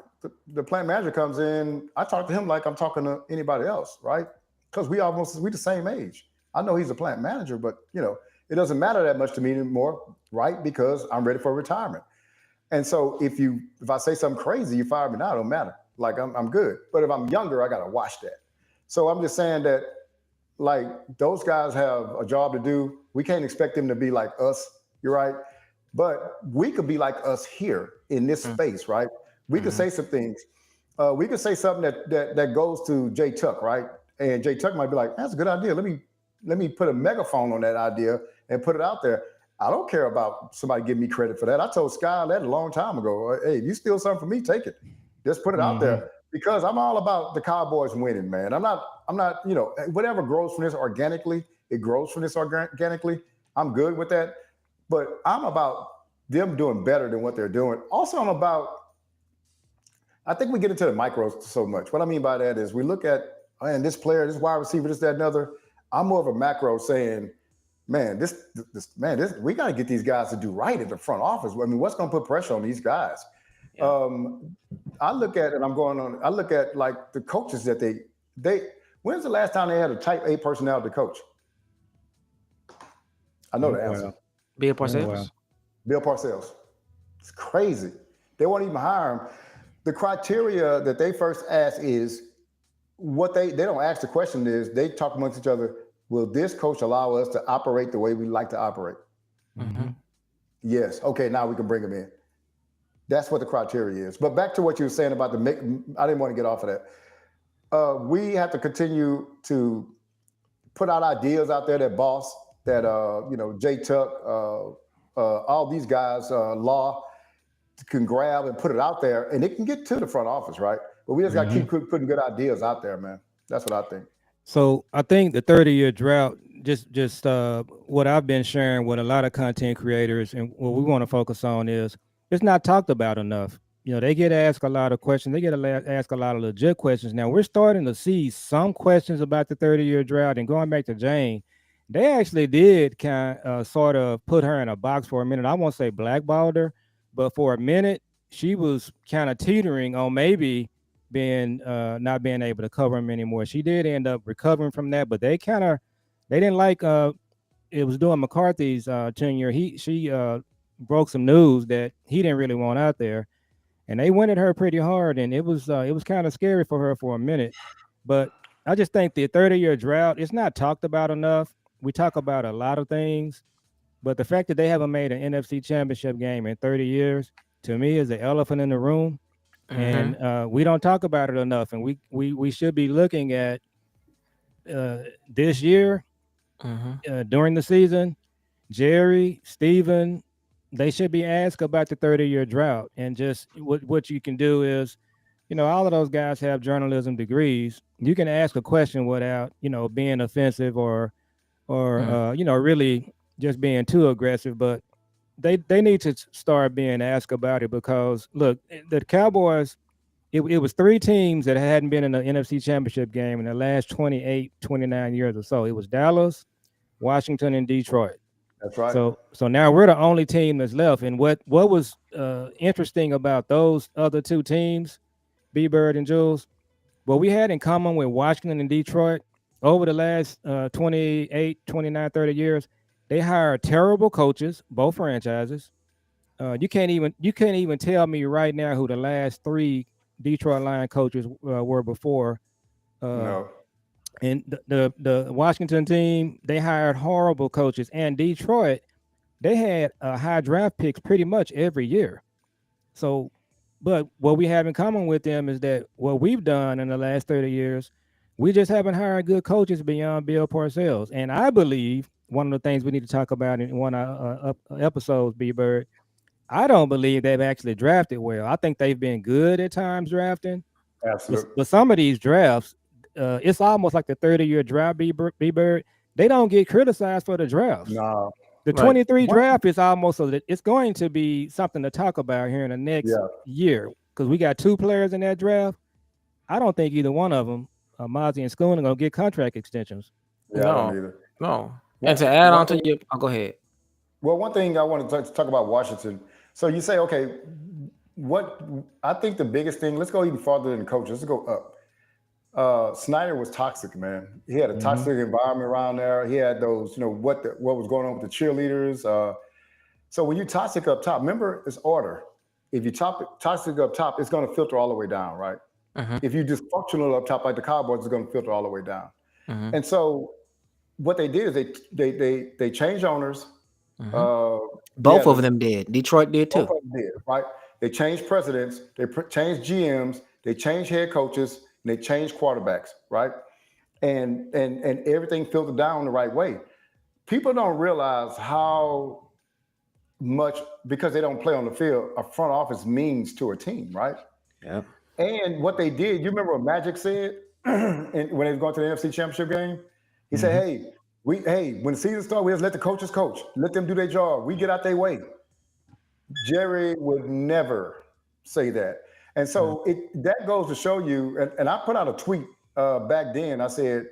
The plant manager comes in. I talk to him like I'm talking to anybody else, right? Because we the same age. I know he's a plant manager, but it doesn't matter that much to me anymore, right? Because I'm ready for retirement. And so if I say something crazy, you fire me now, it don't matter. Like I'm good. But if I'm younger, I gotta watch that. So I'm just saying that like those guys have a job to do. We can't expect them to be like us. You're right. But we could be like us here in this space, right? We could Mhm. say some things. We could say something that goes to Jay Tuck, right? And Jay Tuck might be like, "That's a good idea. Let me put a megaphone on that idea and put it out there. I don't care about somebody giving me credit for that. I told Sky that a long time ago. Hey, if you steal something from me, take it. Just put it out there, because I'm all about the Cowboys winning, man. I'm not, whatever grows from this organically, it grows from this organically. I'm good with that. But I'm about them doing better than what they're doing. Also, I think we get into the micros so much. What I mean by that is we look at, man, this player, this wide receiver, this, that, and other. I'm more of a macro saying, man, we got to get these guys to do right at the front office. I mean, what's going to put pressure on these guys? Yeah. I look at like the coaches that when's the last time they had a type A personality coach? I know the answer. Bill Parcells. Bill Parcells. It's crazy. They won't even hire him. The criteria that they first ask is what they don't ask the question is they talk amongst each other. Will this coach allow us to operate the way we like to operate? Mm-hmm. Yes. Okay, now we can bring him in. That's what the criteria is. But back to what you were saying about I didn't want to get off of that. We have to continue to put out ideas out there that Boss, that Jay Tuck, all these guys, Law, can grab and put it out there, and it can get to the front office, right? But we just got to keep putting good ideas out there, man. That's what I think. So I think the 30-year drought, just what I've been sharing with a lot of content creators, and what we want to focus on is it's not talked about enough. They get asked a lot of questions. They get asked a lot of legit questions. Now we're starting to see some questions about the 30-year drought. And going back to Jane, they actually did sort of put her in a box for a minute. I won't say blackballed her, but for a minute she was kind of teetering on maybe being not being able to cover him anymore. She did end up recovering from that, but they didn't like it was during McCarthy's tenure. She broke some news that he didn't really want out there, and they went at her pretty hard, and it was kind of scary for her for a minute. But I just think the 30-year drought, it's not talked about enough. We talk about a lot of things, but the fact that they haven't made an NFC championship game in 30 years, to me, is the elephant in the room. And we don't talk about it enough. And we should be looking at this year during the season. Jerry, Steven, they should be asked about the 30-year drought. And just what you can do is, all of those guys have journalism degrees. You can ask a question without, being offensive or really just being too aggressive. But they need to start being asked about it, because look, the Cowboys, it was three teams that hadn't been in the NFC championship game in the last 28, 29 years or so. It was Dallas, Washington, and Detroit. That's right. So now we're the only team that's left. And what was interesting about those other two teams, B.Bird and Jules, what we had in common with Washington and Detroit over the last 28, 29, 30 years, they hired terrible coaches, both franchises. You can't even tell me right now who the last three Detroit Lions coaches were before. No. And the Washington team, they hired horrible coaches. And Detroit, they had high draft picks pretty much every year. So, but what we have in common with them is that what we've done in the last 30 years, we just haven't hired good coaches beyond Bill Parcells. And I believe one of the things we need to talk about in one of episodes, B.Bird, I don't believe they've actually drafted well. I think they've been good at times drafting. Absolutely. But some of these drafts, it's almost like the 30-year draft, B.Bird. They don't get criticized for the drafts. No. The 23 draft is almost so that it's going to be something to talk about here in the next year, because we got two players in that draft. I don't think either one of them, Mozzie and Schoon, are going to get contract extensions. Yeah, I don't either. No. And to add on to you, go ahead. Well, one thing I want to talk about Washington. So you say, okay, I think the biggest thing, let's go even farther than the coaches. Let's go up. Snyder was toxic, man. He had a toxic environment around there. He had those, what was going on with the cheerleaders. So when you toxic up top, remember, it's order. If you toxic up top, it's going to filter all the way down, right? If you dysfunctional up top like the Cowboys, it's going to filter all the way down. And so what they did is they changed owners. Both of them did. Detroit did too. Both of them did, right? They changed presidents. They changed GMs. They changed head coaches. And they changed quarterbacks, right? And everything filtered down the right way. people don't realize how much, because they don't play on the field, a front office means to a team, right? Yeah. And what they did, you remember what Magic said when they was going to the NFC Championship game? He said, hey, when the season starts, we just let the coaches coach. Let them do their job. We get out their way. Jerry would never say that. And so that goes to show you, and I put out a tweet back then. I said,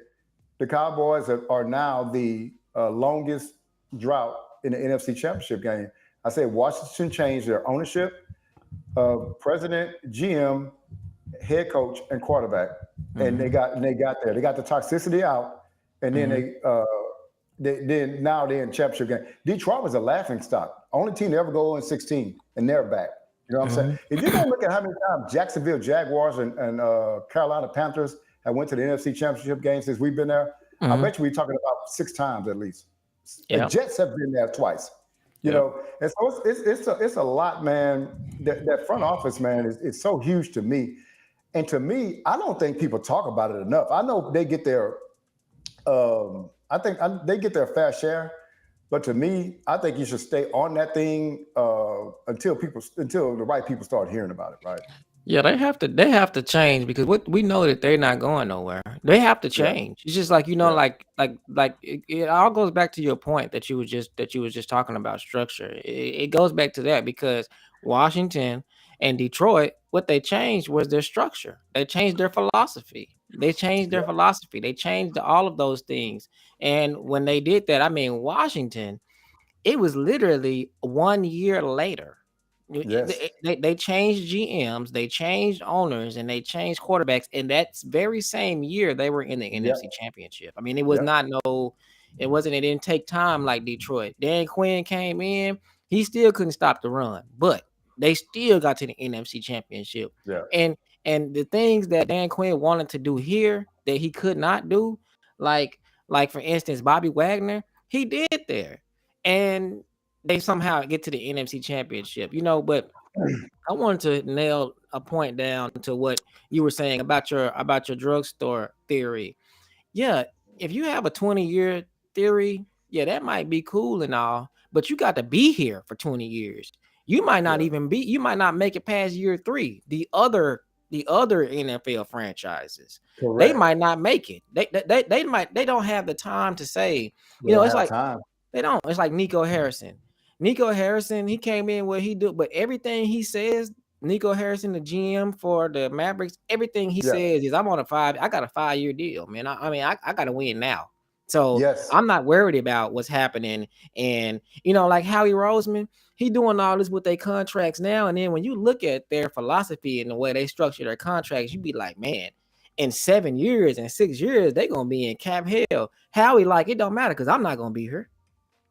the Cowboys are now the longest drought in the NFC Championship game. I said, Washington changed their ownership, president, GM, head coach, and quarterback. And they got there. They got the toxicity out, and then now they're in championship game. Detroit was a laughing stock. Only team to ever go in 16, and they're back. You know what I'm saying? If you go look at how many times Jacksonville Jaguars and Carolina Panthers have went to the NFC Championship game since we've been there, I bet you we're talking about 6 times at least. The Jets have been there twice. You know, and so it's a lot, man. That front office, man, is so huge to me. And to me, I don't think people talk about it enough. I know they get their, they get their fair share, but to me, I think you should stay on that thing until the right people start hearing about it, right? Yeah, they have to change, because what we know that they're not going nowhere. They have to change. It's just like, like it all goes back to your point that you was just talking about structure. It goes back to that, because Washington and Detroit, what they changed was their structure. They changed their philosophy. They changed all of those things. And when they did that, I mean, Washington, it was literally 1 year later. Yes. They changed GMs, they changed owners, and they changed quarterbacks. And that's very same year they were in the NFC Championship. I mean, it was it didn't take time like Detroit. Dan Quinn came in, he still couldn't stop the run, but they still got to the NFC Championship. Yeah. And the things that Dan Quinn wanted to do here that he could not do, like for instance, Bobby Wagner, he did there. And they somehow get to the NFC Championship, but I wanted to nail a point down to what you were saying about your drugstore theory. Yeah, if you have a 20-year theory, yeah, that might be cool and all, but you got to be here for 20 years. You might not you might not make it past year 3. The other NFL franchises, they might not make it. They don't have the time to say, it's like time. They don't. It's like Nico Harrison. Nico Harrison, he came in what he do, but everything he says, Nico Harrison, the GM for the Mavericks, everything he says is, I got a 5-year deal, man. I got to win now. So I'm not worried about what's happening. And, like Howie Roseman, he doing all this with their contracts now. And then when you look at their philosophy and the way they structure their contracts, you be like, man, in 7 years and 6 years, they're going to be in cap hell. Howie, it don't matter, because I'm not going to be here.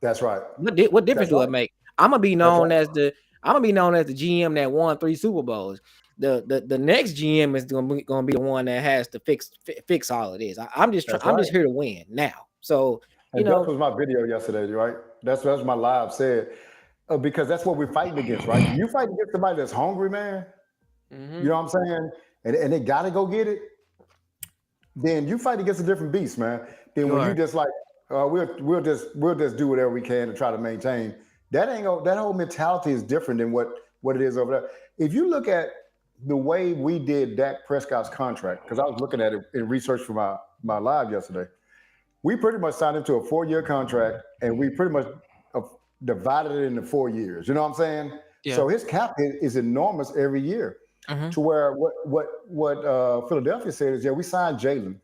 That's right. What difference do it make? I'm gonna be known as the GM that won 3 Super Bowls. The next GM is gonna be the one that has to fix all of this. I'm just here to win now. So that was my video yesterday, right? That's my live said, because that's what we're fighting against, right? You fight against somebody that's hungry, man. You know what I'm saying? And they gotta go get it. Then you fight against a different beast, man. Then when you just like, we'll just do whatever we can to try to maintain. That whole mentality is different than what it is over there. If you look at the way we did Dak Prescott's contract, because I was looking at it in research for my live yesterday, we pretty much signed into a 4-year contract, and we pretty much divided it into 4 years. You know what I'm saying? Yeah. So his cap hit is enormous every year. To where what Philadelphia said is, we signed Jalen,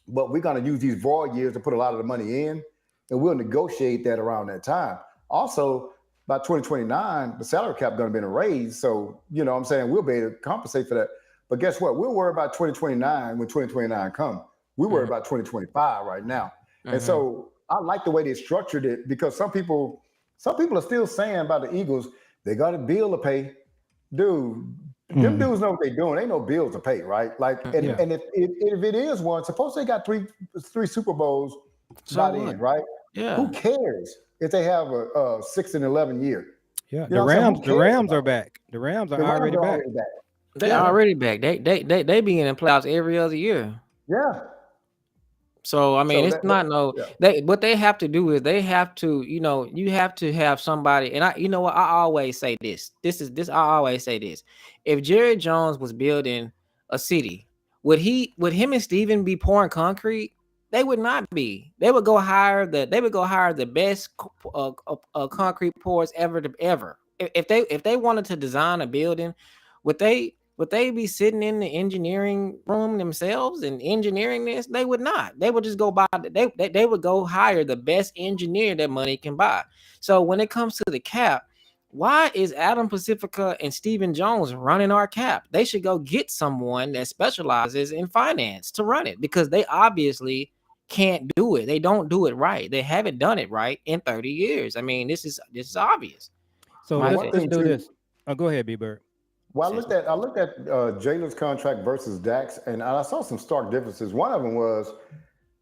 but we're going to use these void years to put a lot of the money in, and we'll negotiate that around that time. Also, by 2029, the salary cap is going to be in a raise. So, you know what I'm saying, we'll be able to compensate for that. But guess what? We'll worry about 2029 when 2029 comes. We worry about 2025 right now. And so I like the way they structured it, because some people are still saying about the Eagles, they got a bill to pay. Dude, them dudes know what they're doing. Ain't no bills to pay, right? And if it is one, suppose they got three Super Bowls by the end, right? Yeah. Who cares if they have a 6-11 year? Yeah, the Rams are back. The Rams are already back. They're already back. They be in the playoffs every other year. Yeah. So I mean, So it's not no yeah. they. What they have to do is they have to, you have to have somebody. And you know what? I always say this. I always say this. If Jerry Jones was building a city, would him and Steven be pouring concrete? They would not be. They would go hire the best concrete pours ever. If they wanted to design a building, would they be sitting in the engineering room themselves and engineering this? They would not. They would just go buy. They would go hire the best engineer that money can buy. So when it comes to the cap, why is Adam Pacifica and Stephen Jones running our cap? They should go get someone that specializes in finance to run it, because they obviously can't do it. They don't do it right. They haven't done it right in 30 years. I mean, this is obvious. So My Well, let's one opinion. let's thing do too. this. Oh, go ahead, B-Bird. Well, Says, I looked at Jalen's contract versus Dak's, and I saw some stark differences. One of them was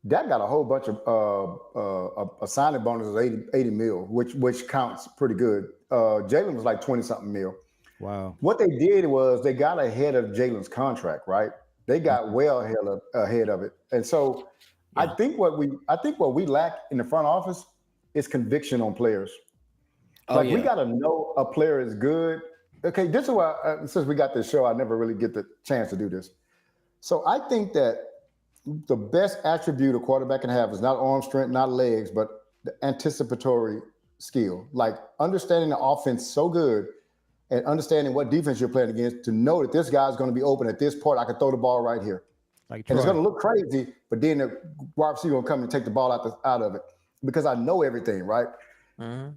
Dak got a whole bunch of a signing bonus of 80 mil, which counts pretty good. Jalen was like 20 something mil. Wow. What they did was they got ahead of Jalen's contract, right? They got well ahead of it, and so yeah. I think what we lack in the front office is conviction on players. Oh Like we yeah. got to know a player is good. Okay, this is why since we got this show, I never really get the chance to do this. So I think that the best attribute a quarterback can have is not arm strength, not legs, but the anticipatory skill. Like understanding the offense so good and understanding what defense you're playing against to know that this guy's going to be open at this point. I can throw the ball right here. Like And it's going Troy. to look crazy, but then the wide receiver going to come and take the ball out of it because I know everything, right? Mhm.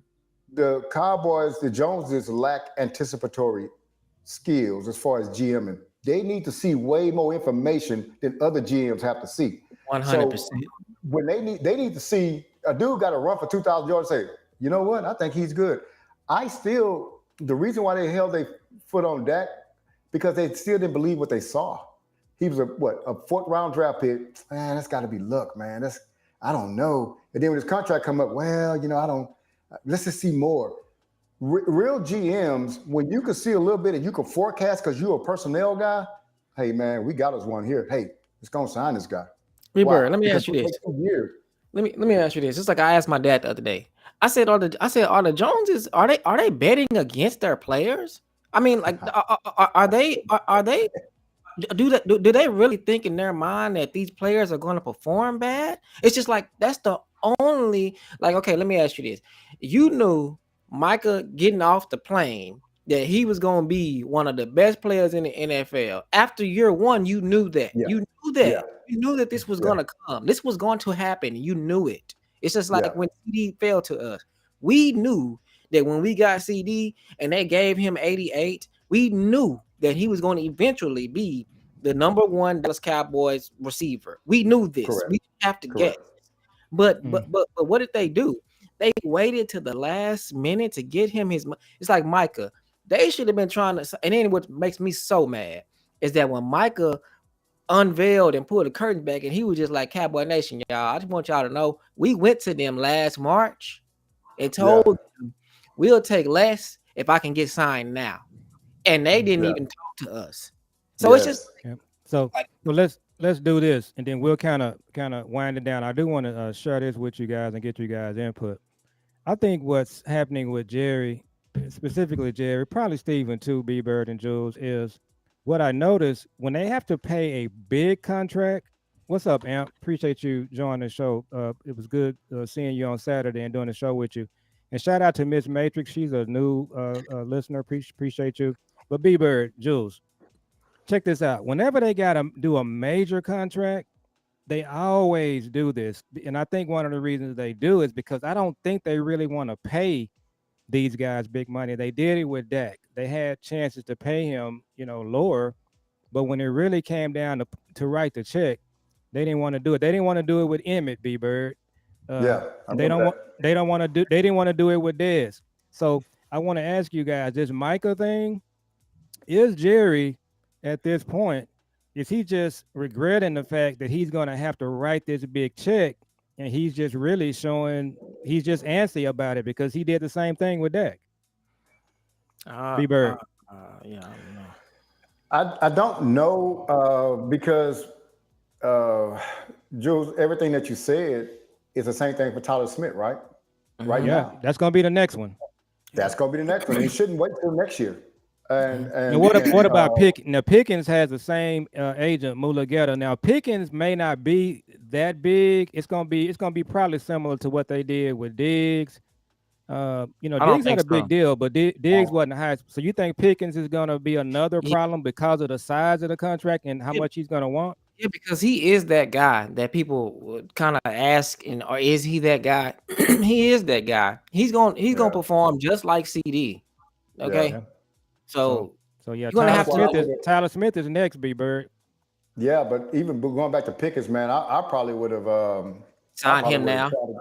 The Cowboys, the Joneses lack anticipatory skills as far as GMing. They need to see way more information than other GMs have to see. So 100%. when they need to see a dude got to run for 2,000 yards and say, you know what, I think he's good. The reason why they held their foot on Dak, because they still didn't believe what they saw. He was a fourth round draft pick. Man, that's got to be luck, man. I don't know. And then when his contract come up, well, I don't. Let's just see more. Real GMs, when you can see a little bit and you can forecast because you're a personnel guy. Hey man, we got us one here. Hey, let's go and sign this guy. B-Bird, Why? let me Because ask you it'll this. take 2 years. Let me ask you this. It's like I asked my dad the other day. Are the Joneses, are they betting against their players? I mean, like, are they do they really think in their mind that these players are going to perform bad? It's just like that's the only, like, okay, let me ask you this. You knew Micah getting off the plane that he was going to be one of the best players in the NFL. After year one, you knew that. Yeah, You knew yeah, that. You knew that this was yeah, going to come. This was going to happen. You knew it. It's just like yeah. when CD fell to us. We knew that when we got CD and they gave him 88, we knew that he was going to eventually be the number one Dallas Cowboys receiver. We knew this. Correct, We didn't have to guess. correct, Mm. But what did they do? They waited to the last minute to get him his. It's like Micah. They should have been trying to. And then what makes me so mad is that when Micah unveiled and pulled the curtains back, and he was just like, Cowboy Nation, y'all. I just want y'all to know we went to them last March and yeah, told them we'll take less if I can get signed now, and they didn't yeah, even talk to us. So it's just yes, Yep. So like, let's do this, and then we'll kind of wind it down. I do want to share this with you guys and get you guys input. I think what's happening with Jerry, specifically Jerry, probably Steven too, B Bird and Jules, is what I noticed when they have to pay a big contract. What's up, Amp? Appreciate you joining the show. It was good seeing you on Saturday and doing the show with you. And shout out to Miss Matrix. She's a new listener. Appreciate you. But B Bird, Jules, check this out. Whenever they got to do a major contract, they always do this. And I think one of the reasons they do is because I don't think they really want to pay these guys big money. They did it with Dak. They had chances to pay him, lower, but when it really came down to write the check, they didn't want to do it. They didn't want to do it with Emmett B. Bird. yeah. I And they remember don't want that. they don't want to do they didn't want to do it with Dez. So I want to ask you guys, this Micah thing, is Jerry at this point, is he just regretting the fact that he's going to have to write this big check, and he's just really showing he's just antsy about it because he did the same thing with Dak? uh, B uh, Bird. yeah, I don't I don't know because uh, Jules, everything that you said is the same thing for Tyler Smith, right? Right Yeah, now. that's gonna be the next one. That's going to be the next one. He shouldn't wait till next year. And Now, and and what about Pickens? Now, Pickens has the same agent, Mulugeta. Now, Pickens may not be that big. It's gonna be probably similar to what they did with Diggs. I don't Diggs had think a big so. deal, but Diggs wasn't the highest. So you think Pickens is gonna be another Yeah, problem because of the size of the contract and how yeah, much he's gonna want? yeah, because he is that guy that people would kind of ask, and or is he that guy? He is that guy. He's gonna yeah, perform just like CD. yeah. Okay, Yeah. So so yeah, you're gonna That's have why I to would have. Tyler Smith is next, B.Bird. Yeah, but even going back to Pickens, man, I probably would have. I sign probably him would have now. tried to.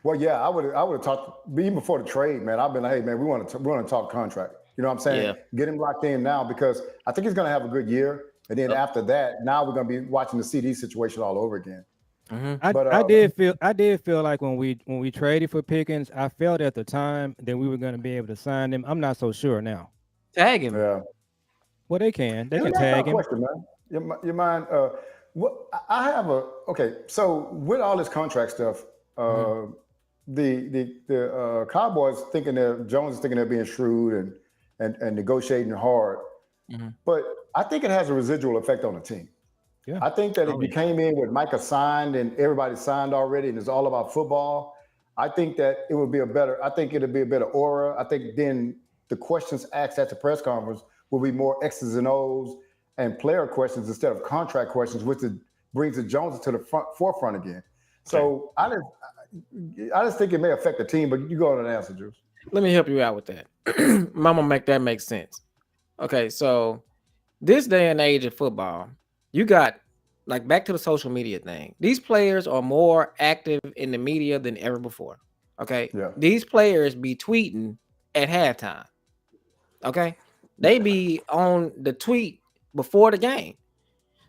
Well, yeah, I would have talked even before the trade, man. I've been like, hey, man, we want to talk contract. You know what I'm saying? Yeah. Get him locked in now because I think he's going to have a good year. And then Yep. after that, now we're going to be watching the CD situation all over again. Mm-hmm. But I did feel like when we traded for Pickens, I felt at the time that we were gonna be able to sign him. I'm not so sure now. Tag him. yeah, Well, they let can me ask y'all a tag him. question, man. You mind? What I have a okay. So with all this contract stuff, Mhm. the Cowboys thinking that Jones is thinking they're being shrewd and negotiating hard, Mm-hmm. but I think it has a residual effect on the team. Yeah. I think that if Oh you yeah. came in with Micah signed and everybody signed already and it's all about football, I think that it would be a better. I think it'd be a better aura. I think then the questions asked at the press conference will be more X's and O's and player questions instead of contract questions, which brings the Joneses to the forefront again. Okay. So I just think it may affect the team, but you go on and answer, Juice. Let me help you out with that. Mama, make that make sense. Okay, so this day and age of football, you got like back to the social media thing. These players are more active in the media than ever before. Okay, Yeah. these players be tweeting at halftime. Okay, they be on the tweet before the game.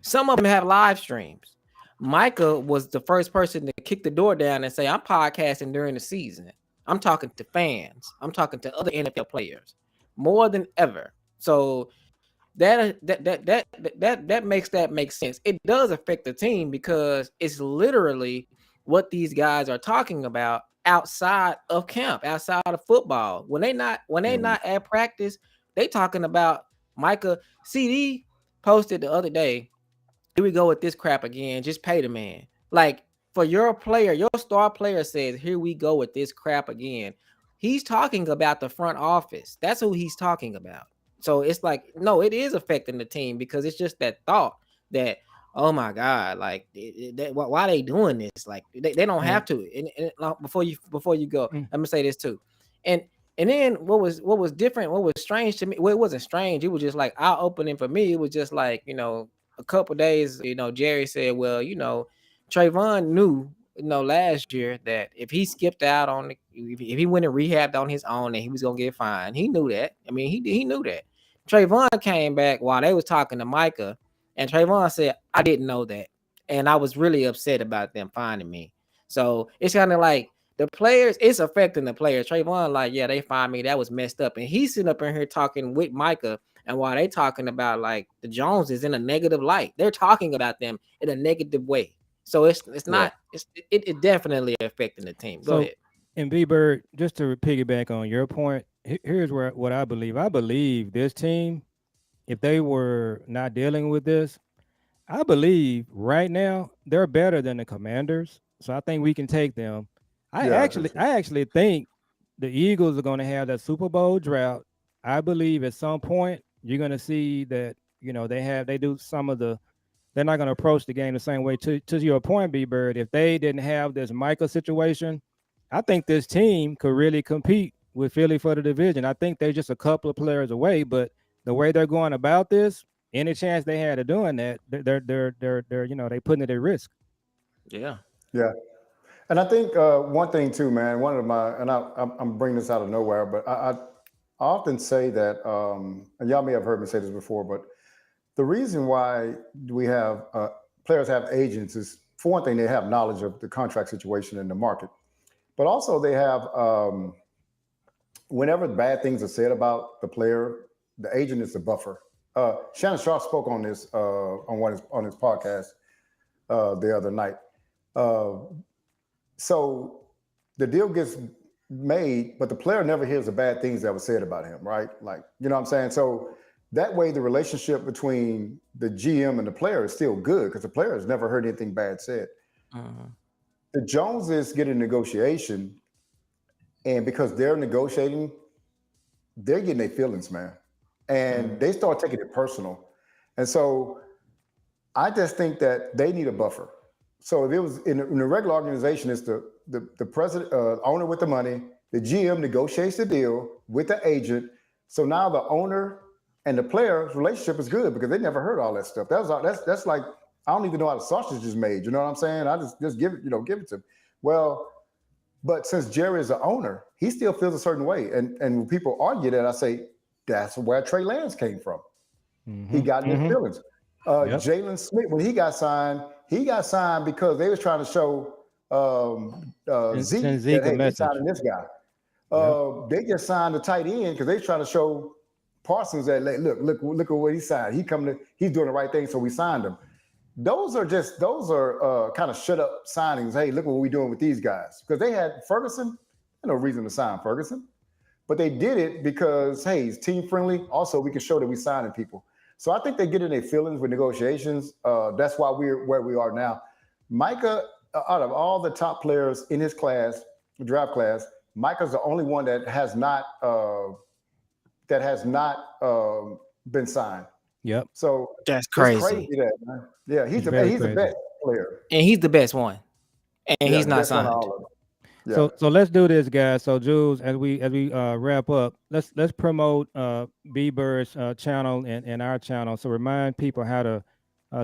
Some of them have live streams. Micah was the first person to kick the door down and say, I'm podcasting during the season. I'm talking to fans. I'm talking to other NFL players more than ever. So that makes that make sense. It does affect the team because it's literally what these guys are talking about outside of camp, outside of football. When they Mhm. not at practice, they talking about Micah. CD posted the other day, here we go with this crap again. Just pay the man. Like for your player, your star player says, here we go with this crap again. He's talking about the front office. That's who he's talking about. So it's like, no, it is affecting the team because it's just that thought that, oh my God, like why are they doing this? Like they don't have And to. And like, before you go, mm, let me say this too. And and then what was different, what was strange to me, well, it wasn't strange. It was just like eye opening for me. It was just like, a couple days, Jerry said, well, Trayvon knew, last year that if he skipped out on if he went and rehabbed on his own, and he was gonna get fined. He knew that. I mean, he knew that. Trayvon came back while they was talking to Micah, and Trayvon said, I didn't know that. And I was really upset about them finding me. So it's kind of like the players, it's affecting the players. Trayvon, like, yeah, they find me. That was messed up. And he's sitting up in here talking with Micah. And while they talking about like the Joneses in a negative light, they're talking about them in a negative way. So it's Yeah. not it definitely affecting the team. Go so ahead. and B.Bird, just to piggyback on your point, here's where what I believe. I believe this team, if they were not dealing with this, I believe right now they're better than the Commanders. So I think we can take them. Yeah, I do too. I actually think the Eagles are going to have that Super Bowl drought. I believe at some point you're going to see that they do some of the. They're not going to approach the game the same way. To your point, B Bird, if they didn't have this Michael situation, I think this team could really compete with Philly for the division. I think they're just a couple of players away, but the way they're going about this, any chance they had of doing that, they're they putting it at risk. Yeah. Yeah. And I think one thing too, man. One of my and I'm bringing this out of nowhere, but I often say that, and y'all may have heard me say this before, but the reason why we have players have agents is for one thing they have knowledge of the contract situation in the market, but also they have whenever bad things are said about the player, the agent is the buffer. Shannon Sharp spoke on this on his podcast the other night. Uh, so the deal gets made, but the player never hears the bad things that were said about him, right? Like, you know what I'm saying? So that way, the relationship between the GM and the player is still good because the player has never heard anything bad said. Mhm. The Joneses get a negotiation, and because they're negotiating, they're getting their feelings, man. And they start taking it personal. And so I just think that they need a buffer. So if it was in a regular organization, it's the president, owner with the money, the GM negotiates the deal with the agent. So now the owner and the player's relationship is good because they never heard all that stuff. That's like I don't even know how the sausage is made. You know what I'm saying? I just give it, give it to him. Well, but since Jerry is the owner, he still feels a certain way. And when people argue that, I say that's where Trey Lance came from. He Mm-hmm. got in his Mm-hmm. feelings. Yep. Jalen Smith, when he got signed because they was trying to show Send Zeke that Zeke a hey, we message. signing this guy. Yep. They just signed the tight end because they trying to show Parsons that look at what he signed. He's doing the right thing, so we signed him. Those are kind of shut up signings. Hey, look what we're doing with these guys because they had Ferguson. No reason to sign Ferguson. But they did it because, hey, it's team friendly. Also, we can show that we signing people. So I think they get in their feelings with negotiations. That's why we're where we are now. Micah, out of all the top players in his class, draft class, Micah's the only one that has not been signed. Yep. So That's it's crazy crazy. that, man. Yeah, It's very he's the crazy. best player. And he's the best one. And Yeah, he's the not best one of signed. all of them. Yeah. So let's do this, guys. So Jules, as we wrap up, let's promote B.Bird's channel and our channel. So remind people how to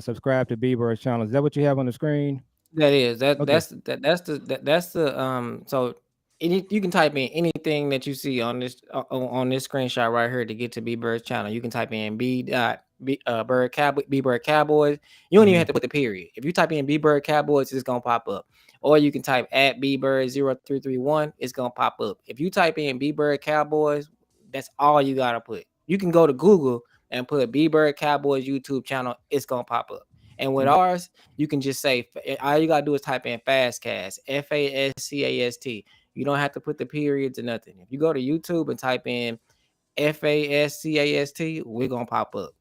subscribe to B.Bird's channel. Is that what you have on the screen? That is Okay. that's the so you can type in anything that you see on this screenshot right here to get to B-Bird's channel. You can type in Bird Cowboy B-Bird Cowboys. You don't even Mm-hmm. have to put the period. If you type in B-Bird Cowboys, it's gonna pop up. Or you can type at B-Bird 0331, it's gonna pop up. If you type in B-Bird Cowboys, that's all you gotta put. You can go to Google and put B-Bird Cowboys YouTube channel, it's gonna pop up. And with ours, you can just say all you gotta do is type in F.A.S.C.A.S.T, F-A.S.C.A.S.T. You don't have to put the periods or nothing. If you go to YouTube and type in F.A.S.C.A.S.T, we're gonna pop up.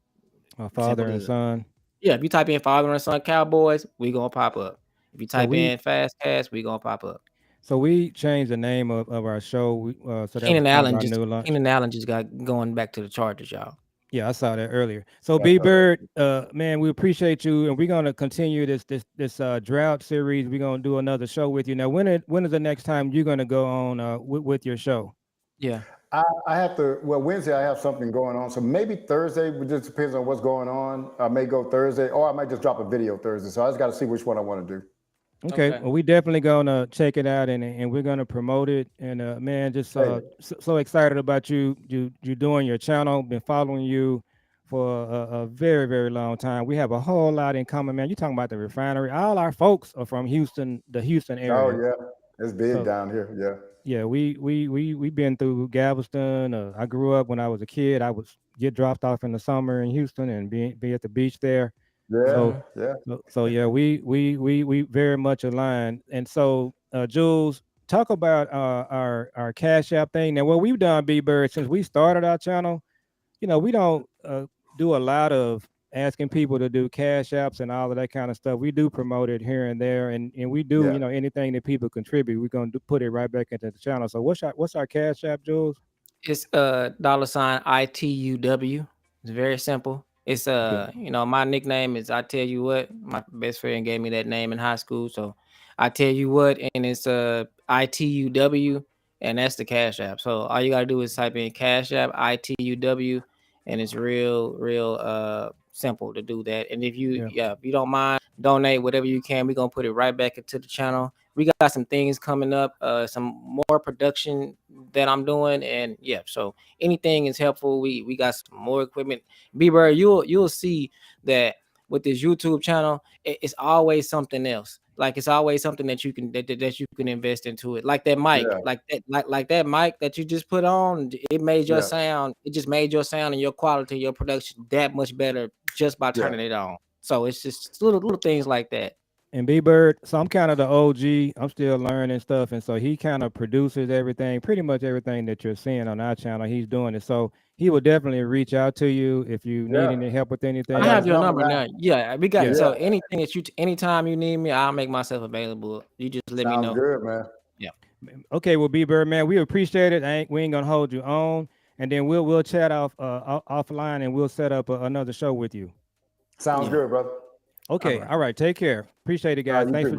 Father Simple and as. son. Yeah, if you type in Father and Son Cowboys, we're gonna pop up. If you So type we in F.A.S.C.A.S.T, we're gonna pop up. we changed the name of our show. So that was kind of our new launch. Keenan Allen just got going back to the Chargers, y'all. Yeah, I saw that earlier. So Yeah, I saw that. B.Bird, man, we appreciate you, and we're gonna continue this drought series. We're gonna do another show with you. Now, when is the next time you're gonna go on with your show? Yeah. I have to. Well, Wednesday I have something going on, so maybe Thursday. It just depends on what's going on. I may go Thursday, or I might just drop a video Thursday. So I just got to see which one I want to do. Okay, Okay. well, we definitely gonna check it out, and we're gonna promote it. And man, just Hey, so excited about you doing your channel. Been following you for a very very long time. We have a whole lot in common, man. You talking about the refinery? All our folks are from Houston, the Houston oh area. yeah, it's big So down here. Yeah, yeah, we been through Galveston. I grew up when I was a kid. I would get dropped off in the summer in Houston and be at the beach there. yeah, So Mm-hmm. yeah, so yeah, we very much aligned. And so Jules, talk about our Cash App thing. Now, what we've done, B.Bird, since we started our channel, we don't do a lot of asking people to do cash apps and all of that kind of stuff. We do promote it here and there, and we do, yeah. anything that people contribute, we're gonna put it right back into the channel. So what's our cash app, Jules? It's $ ITUW. It's very simple. It's Okay. my nickname is I tell you what. My best friend gave me that name in high school, so I tell you what, and it's ITUW, and that's the Cash App. So all you gotta do is type in Cash App ITUW, and it's real simple to do that. And Yeah. if you don't mind, donate whatever you can. We're gonna put it right back into the channel. We got some things coming up, some more production that I'm doing, and yeah, so anything is helpful. We got some more equipment. B-Bird, you'll see that with this YouTube channel, it's always something else. Like it's always something that you can that you can invest into it. Like that mic, Yeah, like that mic that you just put on, it made your yeah, sound. It just made your sound and your quality, your production that much better just by yeah. turning it on. So it's just little things like that. And B.Bird, so I'm kind of the OG. I'm still learning stuff, and so he kind of produces everything, pretty much everything that you're seeing on our channel. He's doing it, so he will definitely reach out to you if you need Yeah, any help with I I got anything. his have your number number now. now. Yeah, we got Yeah. so Yeah, anything that anytime you need me, I'll make myself available. You just let me sounds know. good, man. Yeah. Okay, well, B.Bird, man, we appreciate it. We ain't gonna hold you on, and then we'll chat offline, and we'll set up another show with you. Sounds Yeah. good, brother. Okay, All right. all right. Take care. Appreciate it, All guys. right, you Thanks too, for man.